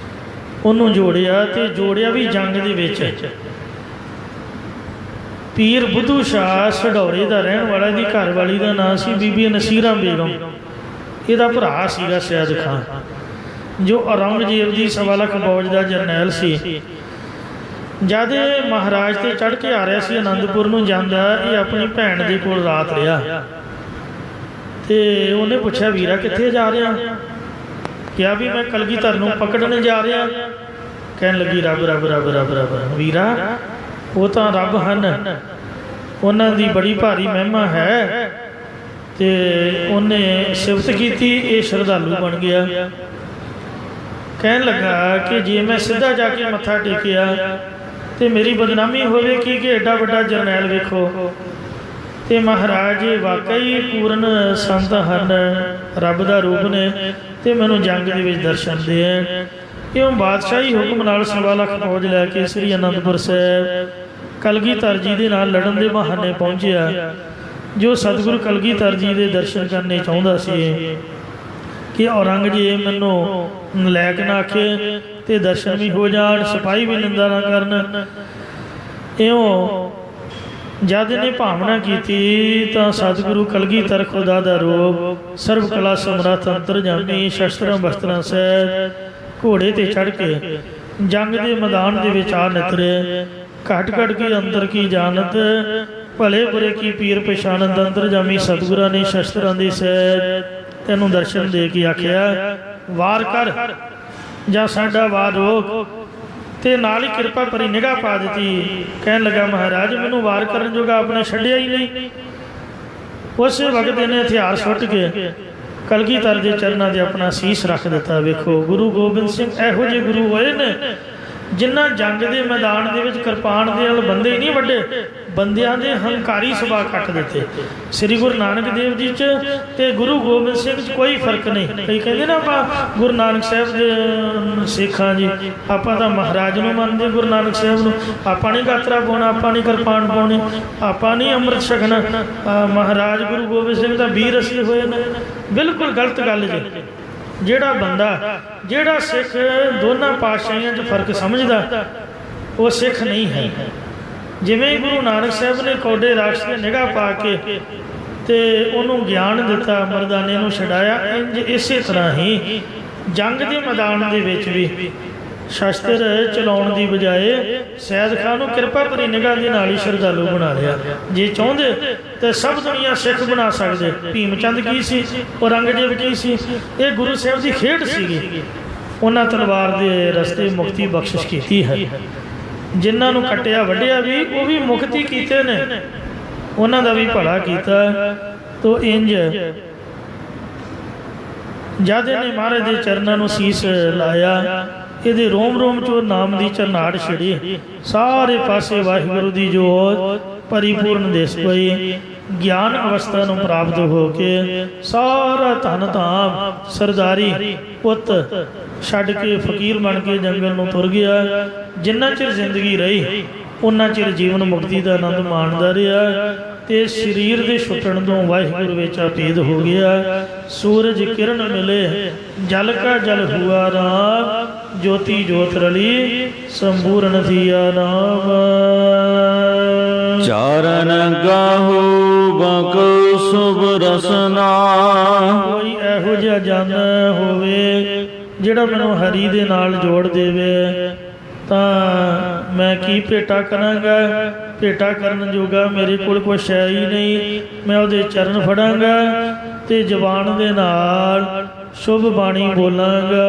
ਉਹਨੂੰ ਜੋੜਿਆ, ਅਤੇ ਜੋੜਿਆ ਵੀ ਜੰਗ ਦੇ ਵਿੱਚ। ਪੀਰ ਬੁੱਧੂ ਸ਼ਾਹ ਸਢੌਰੇ ਦਾ ਰਹਿਣ ਵਾਲਾ, ਦੀ ਘਰ ਵਾਲੀ ਦਾ ਨਾਂ ਸੀ ਬੀਬੀ ਨਸੀਰਾਂ ਬੇਗਮ, ਇਹਦਾ ਭਰਾ ਸੀਗਾ ਸੈਦ ਖਾਨ, ਜੋ ਔਰੰਗਜ਼ੇਬ ਦੀ 1.25 ਲੱਖ ਫੌਜ ਦਾ ਜਰਨੈਲ ਸੀ। ਜਦ ਮਹਾਰਾਜ 'ਤੇ ਚੜ੍ਹ ਕੇ ਆ ਰਿਹਾ ਸੀ ਅਨੰਦਪੁਰ ਨੂੰ ਜਾਂਦਾ, ਇਹ ਆਪਣੀ ਭੈਣ ਦੇ ਕੋਲ ਰਾਤ ਰਿਹਾ, ਅਤੇ ਉਹਨੇ ਪੁੱਛਿਆ, ਵੀਰਾ ਕਿੱਥੇ ਜਾ ਰਿਹਾ? ਕਿਹਾ ਵੀ ਮੈਂ ਕਲਗੀਧਰ ਨੂੰ ਪਕੜਨ ਜਾ ਰਿਹਾ। ਕਹਿਣ ਲੱਗੀ, ਰੱਬ ਰੱਬ ਰੱਬ ਰੱਬ ਰੱਬ। ਵੀਰਾ ਉਹ ਤਾਂ ਰੱਬ ਹਨ, ਉਹਨਾਂ ਦੀ ਬੜੀ ਭਾਰੀ ਮਹਿਮਾ ਹੈ। ਅਤੇ ਉਹਨੇ ਸਿਫਤ ਕੀਤੀ, ਇਹ ਸ਼ਰਧਾਲੂ ਬਣ ਗਿਆ। ਕਹਿਣ ਲੱਗਾ ਕਿ ਜੇ ਮੈਂ ਸਿੱਧਾ ਜਾ ਕੇ ਮੱਥਾ ਟੇਕਿਆ ਅਤੇ ਮੇਰੀ ਬਦਨਾਮੀ ਹੋਵੇਗੀ ਕਿ ਐਡਾ ਵੱਡਾ ਜਰਨੈਲ ਵੇਖੋ। ਅਤੇ ਮਹਾਰਾਜ ਵਾਕਈ ਪੂਰਨ ਸੰਤ ਹਨ, ਰੱਬ ਦਾ ਰੂਪ ਨੇ, ਅਤੇ ਮੈਨੂੰ ਜੰਗ ਦੇ ਵਿੱਚ ਦਰਸ਼ਨ ਦੇਣ। ਇਉਂ ਬਾਦਸ਼ਾਹੀ ਹੁਕਮ ਨਾਲ 1.25 ਲੱਖ ਫੌਜ ਲੈ ਕੇ ਸ੍ਰੀ ਅਨੰਦਪੁਰ ਸਾਹਿਬ ਕਲਗੀਧਰ ਜੀ ਦੇ ਨਾਲ ਲੜਨ ਦੇ ਬਹਾਨੇ ਪਹੁੰਚਿਆ। ਜੋ ਸਤਿਗੁਰੂ ਕਲਗੀਧਰ ਜੀ ਦੇ ਦਰਸ਼ਨ ਕਰਨੇ ਚਾਹੁੰਦਾ ਸੀ ਕਿ ਔਰੰਗਜ਼ੇਬ ਮੈਨੂੰ ਨਲਾਇਕ ਨਾ ਆਖੇ ਅਤੇ ਦਰਸ਼ਨ ਵੀ ਹੋ ਜਾਣ, ਸਿਪਾਹੀ ਵੀ ਨਿੰਦਾ ਨਾ ਕਰਨ। ਇਉਂ ਜਦ ਇਹਨੇ ਭਾਵਨਾ ਕੀਤੀ ਤਾਂ ਸਤਿਗੁਰੂ ਕਲਗੀਧਰ ਖੁਦਾ ਦਾ ਰੂਪ, ਸਰਬ ਕਲਾ ਸਮਰੱਥ ਅੰਤਰਜਾਮੀ, ਸ਼ਸਤਰਾਂ ਬਸਤਰਾਂ ਸਹਿਤ ਘੋੜੇ 'ਤੇ ਚੜ੍ਹ ਕੇ ਜੰਗ ਦੇ ਮੈਦਾਨ ਦੇ ਵਿੱਚ ਆ ਨਿਤਰੇ। ਘਟ ਘਟ ਕੀ ਅੰਦਰ ਕੀ ਜਾਣਤ, ਭਲੇ ਬੁਰੇ ਕੀ ਪੀਰ ਪਛਾਣਤ। ਅੰਤਰਜਾਮੀ ਸਤਿਗੁਰਾਂ ਨੇ ਸ਼ਸਤਰਾਂ ਦੇ ਸਹਿਤ ਤੈਨੂੰ ਦਰਸ਼ਨ ਦੇ ਕੇ ਆਖਿਆ, ਵਾਰ ਕਰ ਜਾਂ ਸਾਡਾ ਵਾਰ ਰੋਕ, ਅਤੇ ਨਾਲ ਹੀ ਕਿਰਪਾ ਭਰੀ ਨਿਗਾਹ ਪਾ ਦਿੱਤੀ। ਕਹਿਣ ਲੱਗਾ, ਮਹਾਰਾਜ ਮੈਨੂੰ ਵਾਰ ਕਰਨ ਜੋਗਾ ਆਪਣੇ ਛੱਡਿਆ ਹੀ ਨਹੀਂ। ਉਸੇ ਵਕਤ ਇਹਨੇ ਹਥਿਆਰ ਸੁੱਟ ਕੇ ਕਲਗੀਧਰ ਦੇ ਚਰਨਾਂ 'ਤੇ ਆਪਣਾ ਸੀਸ ਰੱਖ ਦਿੱਤਾ। ਵੇਖੋ ਗੁਰੂ ਗੋਬਿੰਦ ਸਿੰਘ ਇਹੋ ਜਿਹੇ ਗੁਰੂ ਹੋਏ ਨੇ ਜਿਨ੍ਹਾਂ ਜੰਗ ਦੇ ਮੈਦਾਨ ਦੇ ਵਿੱਚ ਕਿਰਪਾਨ ਦੇ ਨਾਲ ਬੰਦੇ ਹੀ ਨਹੀਂ ਵੱਡੇ, ਬੰਦਿਆਂ ਦੇ ਹੰਕਾਰੀ ਸੁਭਾਅ ਕੱਟ ਦਿੱਤੇ। ਸ੍ਰੀ ਗੁਰੂ ਨਾਨਕ ਦੇਵ ਜੀ 'ਚ ਅਤੇ ਗੁਰੂ ਗੋਬਿੰਦ ਸਿੰਘ 'ਚ ਕੋਈ ਫਰਕ ਨਹੀਂ। ਕਈ ਕਹਿੰਦੇ ਨਾ ਆਪਾਂ ਗੁਰੂ ਨਾਨਕ ਸਾਹਿਬ ਦੇ ਸਿੱਖ ਹਾਂ ਜੀ, ਆਪਾਂ ਤਾਂ ਮਹਾਰਾਜ ਨੂੰ ਮੰਨਦੇ, ਗੁਰੂ ਨਾਨਕ ਸਾਹਿਬ ਨੂੰ। ਆਪਾਂ ਨਹੀਂ ਗਾਤਰਾ ਪਾਉਣਾ, ਆਪਾਂ ਨਹੀਂ ਕਿਰਪਾਨ ਪਾਉਣੀ, ਆਪਾਂ ਨਹੀਂ ਅੰਮ੍ਰਿਤ ਛਕਣਾ। ਮਹਾਰਾਜ ਗੁਰੂ ਗੋਬਿੰਦ ਸਿੰਘ ਤਾਂ ਵੀਰ ਅਸੀਂ ਹੋਏ ਨੇ। ਬਿਲਕੁਲ ਗਲਤ ਗੱਲ ਜੀ। ਜਿਹੜਾ ਬੰਦਾ, ਜਿਹੜਾ ਸਿੱਖ ਦੋਨਾਂ ਪਾਤਸ਼ਾਹੀਆਂ 'ਚ ਫਰਕ ਸਮਝਦਾ, ਉਹ ਸਿੱਖ ਨਹੀਂ ਹੈ। ਜਿਵੇਂ ਗੁਰੂ ਨਾਨਕ ਸਾਹਿਬ ਨੇ ਕੌਡੇ ਰਾਕਸ਼ 'ਤੇ ਨਿਗਾਹ ਪਾ ਕੇ ਅਤੇ ਉਹਨੂੰ ਗਿਆਨ ਦਿੱਤਾ, ਮਰਦਾਨੇ ਨੂੰ ਛਡਾਇਆ, ਇੰਝ ਇਸੇ ਤਰ੍ਹਾਂ ਹੀ ਜੰਗ ਦੇ ਮੈਦਾਨ ਦੇ ਵਿੱਚ ਵੀ ਸ਼ਸਤਰ ਚਲਾਉਣ ਦੀ ਬਜਾਏ ਸੈਦ ਖਾਨ ਨੂੰ ਕਿਰਪਾ ਭਰੀ ਨਿਗਾਹ ਦੇ ਨਾਲ ਹੀ ਸ਼ਰਧਾਲੂ ਬਣਾ ਲਿਆ। ਜੇ ਚਾਹੁੰਦੇ ਤਾਂ ਸਭ ਦੁਨੀਆ ਸਿੱਖ ਬਣਾ ਸਕਦੇ। ਭੀਮ ਚੰਦ ਕੀ ਸੀ, ਔਰੰਗਜ਼ੇਬ ਕੀ ਸੀ? ਇਹ ਗੁਰੂ ਸਾਹਿਬ ਦੀ ਖੇਡ ਸੀਗੀ। ਉਹਨਾਂ ਤਲਵਾਰ ਦੇ ਰਸਤੇ ਮੁਕਤੀ ਬਖਸ਼ਿਸ਼ ਕੀਤੀ ਹੈ। ਜਿਨ੍ਹਾਂ ਨੂੰ ਕੱਟਿਆ ਵੱਢਿਆ ਵੀ, ਉਹ ਵੀ ਮੁਕਤੀ ਕੀਤੇ ਨੇ, ਉਹਨਾਂ ਦਾ ਵੀ ਭਲਾ ਕੀਤਾ। ਤੋ ਇੰਜ ਜਦ ਇਹਨੇ ਮਹਾਰਾਜ ਦੇ ਚਰਨਾਂ ਨੂੰ ਸੀਸ ਲਾਇਆ, ਇਹਦੇ ਰੋਮ ਰੋਮ 'ਚੋਂ ਨਾਮ ਦੀ ਝਰਨਾਟ ਛਿੜੀ। ਸਾਰੇ ਪਾਸੇ ਵਾਹਿਗੁਰੂ ਦੀ ਜੋਤ ਪਰਿਪੂਰਨ ਦਿਸ ਪਈ। ਗਿਆਨ ਅਵਸਥਾ ਨੂੰ ਪ੍ਰਾਪਤ ਹੋ ਕੇ ਸਾਰਾ ਧਨ ਧਾਮ ਸਰਦਾਰੀ ਪੁੱਤ ਛੱਡ ਕੇ ਫਕੀਰ ਬਣ ਕੇ ਜੰਗਲ ਨੂੰ ਤੁਰ ਗਿਆ। ਜਿੰਨਾ ਚਿਰ ਜ਼ਿੰਦਗੀ ਰਹੀ ਉਹਨਾਂ ਚਿਰ ਜੀਵਨ ਮੁਕਤੀ ਦਾ ਆਨੰਦ ਮਾਣਦਾ ਰਿਹਾ। ਤੇ ਸਰੀਰ ਦੇ ਛੁੱਟਣ ਤੋਂ ਵਾਹਿਗੁਰੂ ਵਿੱਚ ਭੇਦ ਹੋ ਗਿਆ। ਸੂਰਜ ਕਿਰਨ ਮਿਲੇ ਜਲ ਕਾ ਜਲ ਹੁਆ ਰਾਮ, ਜੋਤੀ ਜੋਤ ਰਲੀ ਸੰਪੂਰਨ ਥੀਆ ਨਾਮ। ਚਰਨ ਗਾਹੋ ਬਕ ਸੁਭ ਰਸਨਾ, ਕੋਈ ਇਹੋ ਜਿਹਾ ਜਨ ਹੋਵੇ ਜਿਹੜਾ ਮੈਨੂੰ ਹਰੀ ਦੇ ਨਾਲ ਜੋੜ ਦੇਵੇ, ਤਾਂ ਮੈਂ ਕੀ ਭੇਟਾ ਕਰਾਂਗਾ। ਭੇਟਾ ਕਰਨ ਜੋਗਾ ਮੇਰੇ ਕੋਲ ਕੁਛ ਹੈ ਹੀ ਨਹੀਂ। ਮੈਂ ਉਹਦੇ ਚਰਨ ਫੜਾਂਗਾ ਤੇ ਜ਼ਬਾਨ ਦੇ ਨਾਲ ਸ਼ੁਭ ਬਾਣੀ ਬੋਲਾਂਗਾ।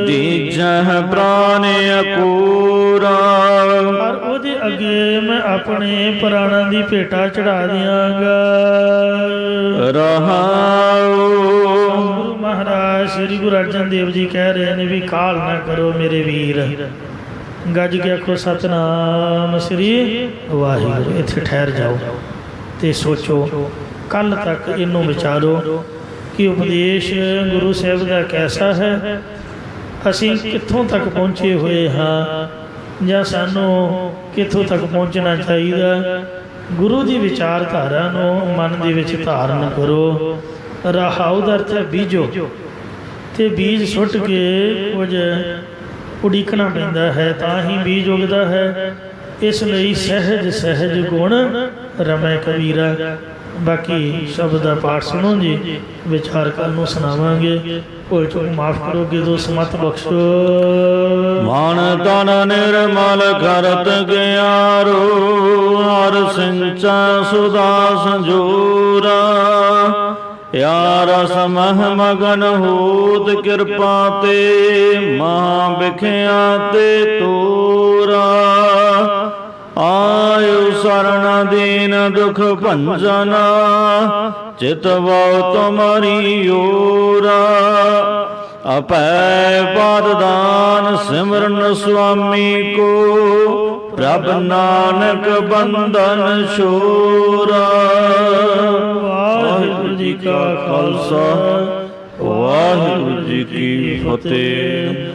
ਦੀਜਹ ਪ੍ਰਾਨ ਅਕੂਰਾ, ਔਰ ਉਹਦੇ ਅੱਗੇ ਮੈਂ ਆਪਣੇ ਪ੍ਰਾਣਾਂ ਦੀ ਭੇਟਾ ਚੜਾ ਦਿਆਂਗਾ। ਰਹਾਉ ਗੁਰੂ ਮਹਾਰਾਜ ਸ੍ਰੀ ਗੁਰੂ ਅਰਜਨ ਦੇਵ ਜੀ ਕਹਿ ਰਹੇ ਨੇ ਵੀ ਕਾਹਲ ਨਾ ਕਰੋ ਮੇਰੇ ਵੀਰ, ਗੱਜ ਕੇ ਆਖੋ ਸਤਨਾਮ ਸ੍ਰੀ ਵਾਹਿਗੁਰੂ। ਇੱਥੇ ਠਹਿਰ ਜਾਓ ਤੇ ਸੋਚੋ, ਕੱਲ ਤੱਕ ਇਹਨੂੰ ਵਿਚਾਰੋ ਕਿ ਉਪਦੇਸ਼ ਗੁਰੂ ਸਾਹਿਬ ਦਾ ਕੈਸਾ ਹੈ, ਅਸੀਂ ਕਿੱਥੋਂ ਤੱਕ ਪਹੁੰਚੇ ਹੋਏ ਹਾਂ ਜਾਂ ਸਾਨੂੰ ਕਿੱਥੋਂ ਤੱਕ ਪਹੁੰਚਣਾ ਚਾਹੀਦਾ। ਗੁਰੂ ਦੀ ਵਿਚਾਰਧਾਰਾ ਨੂੰ ਮਨ ਦੇ ਵਿੱਚ ਧਾਰਨ ਕਰੋ। ਰਹਾਉ ਦਾ ਅਰਥ ਹੈ ਬੀਜੋ, ਤੇ ਬੀਜ ਸੁੱਟ ਕੇ ਕੁਝ ਉਡੀਕਣਾ ਪੈਂਦਾ ਹੈ ਤਾਂ ਹੀ ਬੀਜ ਉਗਦਾ ਹੈ। ਇਸ ਲਈ ਸਹਿਜ ਸਹਿਜ ਗੁਣ ਰਮੈ ਕਬੀਰਾ। ਬਾਕੀ ਸ਼ਬਦ ਦਾ ਪਾਠ ਸੁਣੋ ਜੀ, ਵਿਚਾਰ ਕੱਲ ਨੂੰ ਸੁਣਾਵਾਂਗੇ। ਭੁੱਲ ਚੁੱਕ ਮਾਫ ਕਰੋਗੇ ਦੋ ਸਮਤ ਬਖਸ਼ੋ। ਮਨ ਤਨ ਨਿਰਮਲ ਕਰਤ ਗਿਆਰੋ, ਹਰ ਸਿੰਚਾ ਸੁਦਾ ਸੰਜੋਰਾ। ਯਾ ਰਸ ਮਹ ਮਗਨ ਹੋਤ ਕਿਰਪਾ ਤੇ, ਮਹਾ ਬਿਖਿਆ ਤੇ ਤੋਰਾ। ਆਇਓ ਸਰਣ ਦੀਨ ਦੁਖ ਭੰਜਨਾ, ਚਿਤ ਵਉ ਤੁਮਰੀ ਓਰਾ। ਅਪੈ ਪਾਦਦਾਨ ਸਿਮਰਨ ਸੁਆਮੀ ਕੋ, ਪ੍ਰਭ ਨਾਨਕ ਬੰਧਨ ਛੋਰਾ। ਵਾਹਿਗੁਰੂ ਜੀ ਕਾ ਖਾਲਸਾ, ਵਾਹਿਗੁਰੂ ਜੀ ਕੀ ਫਤਿਹ।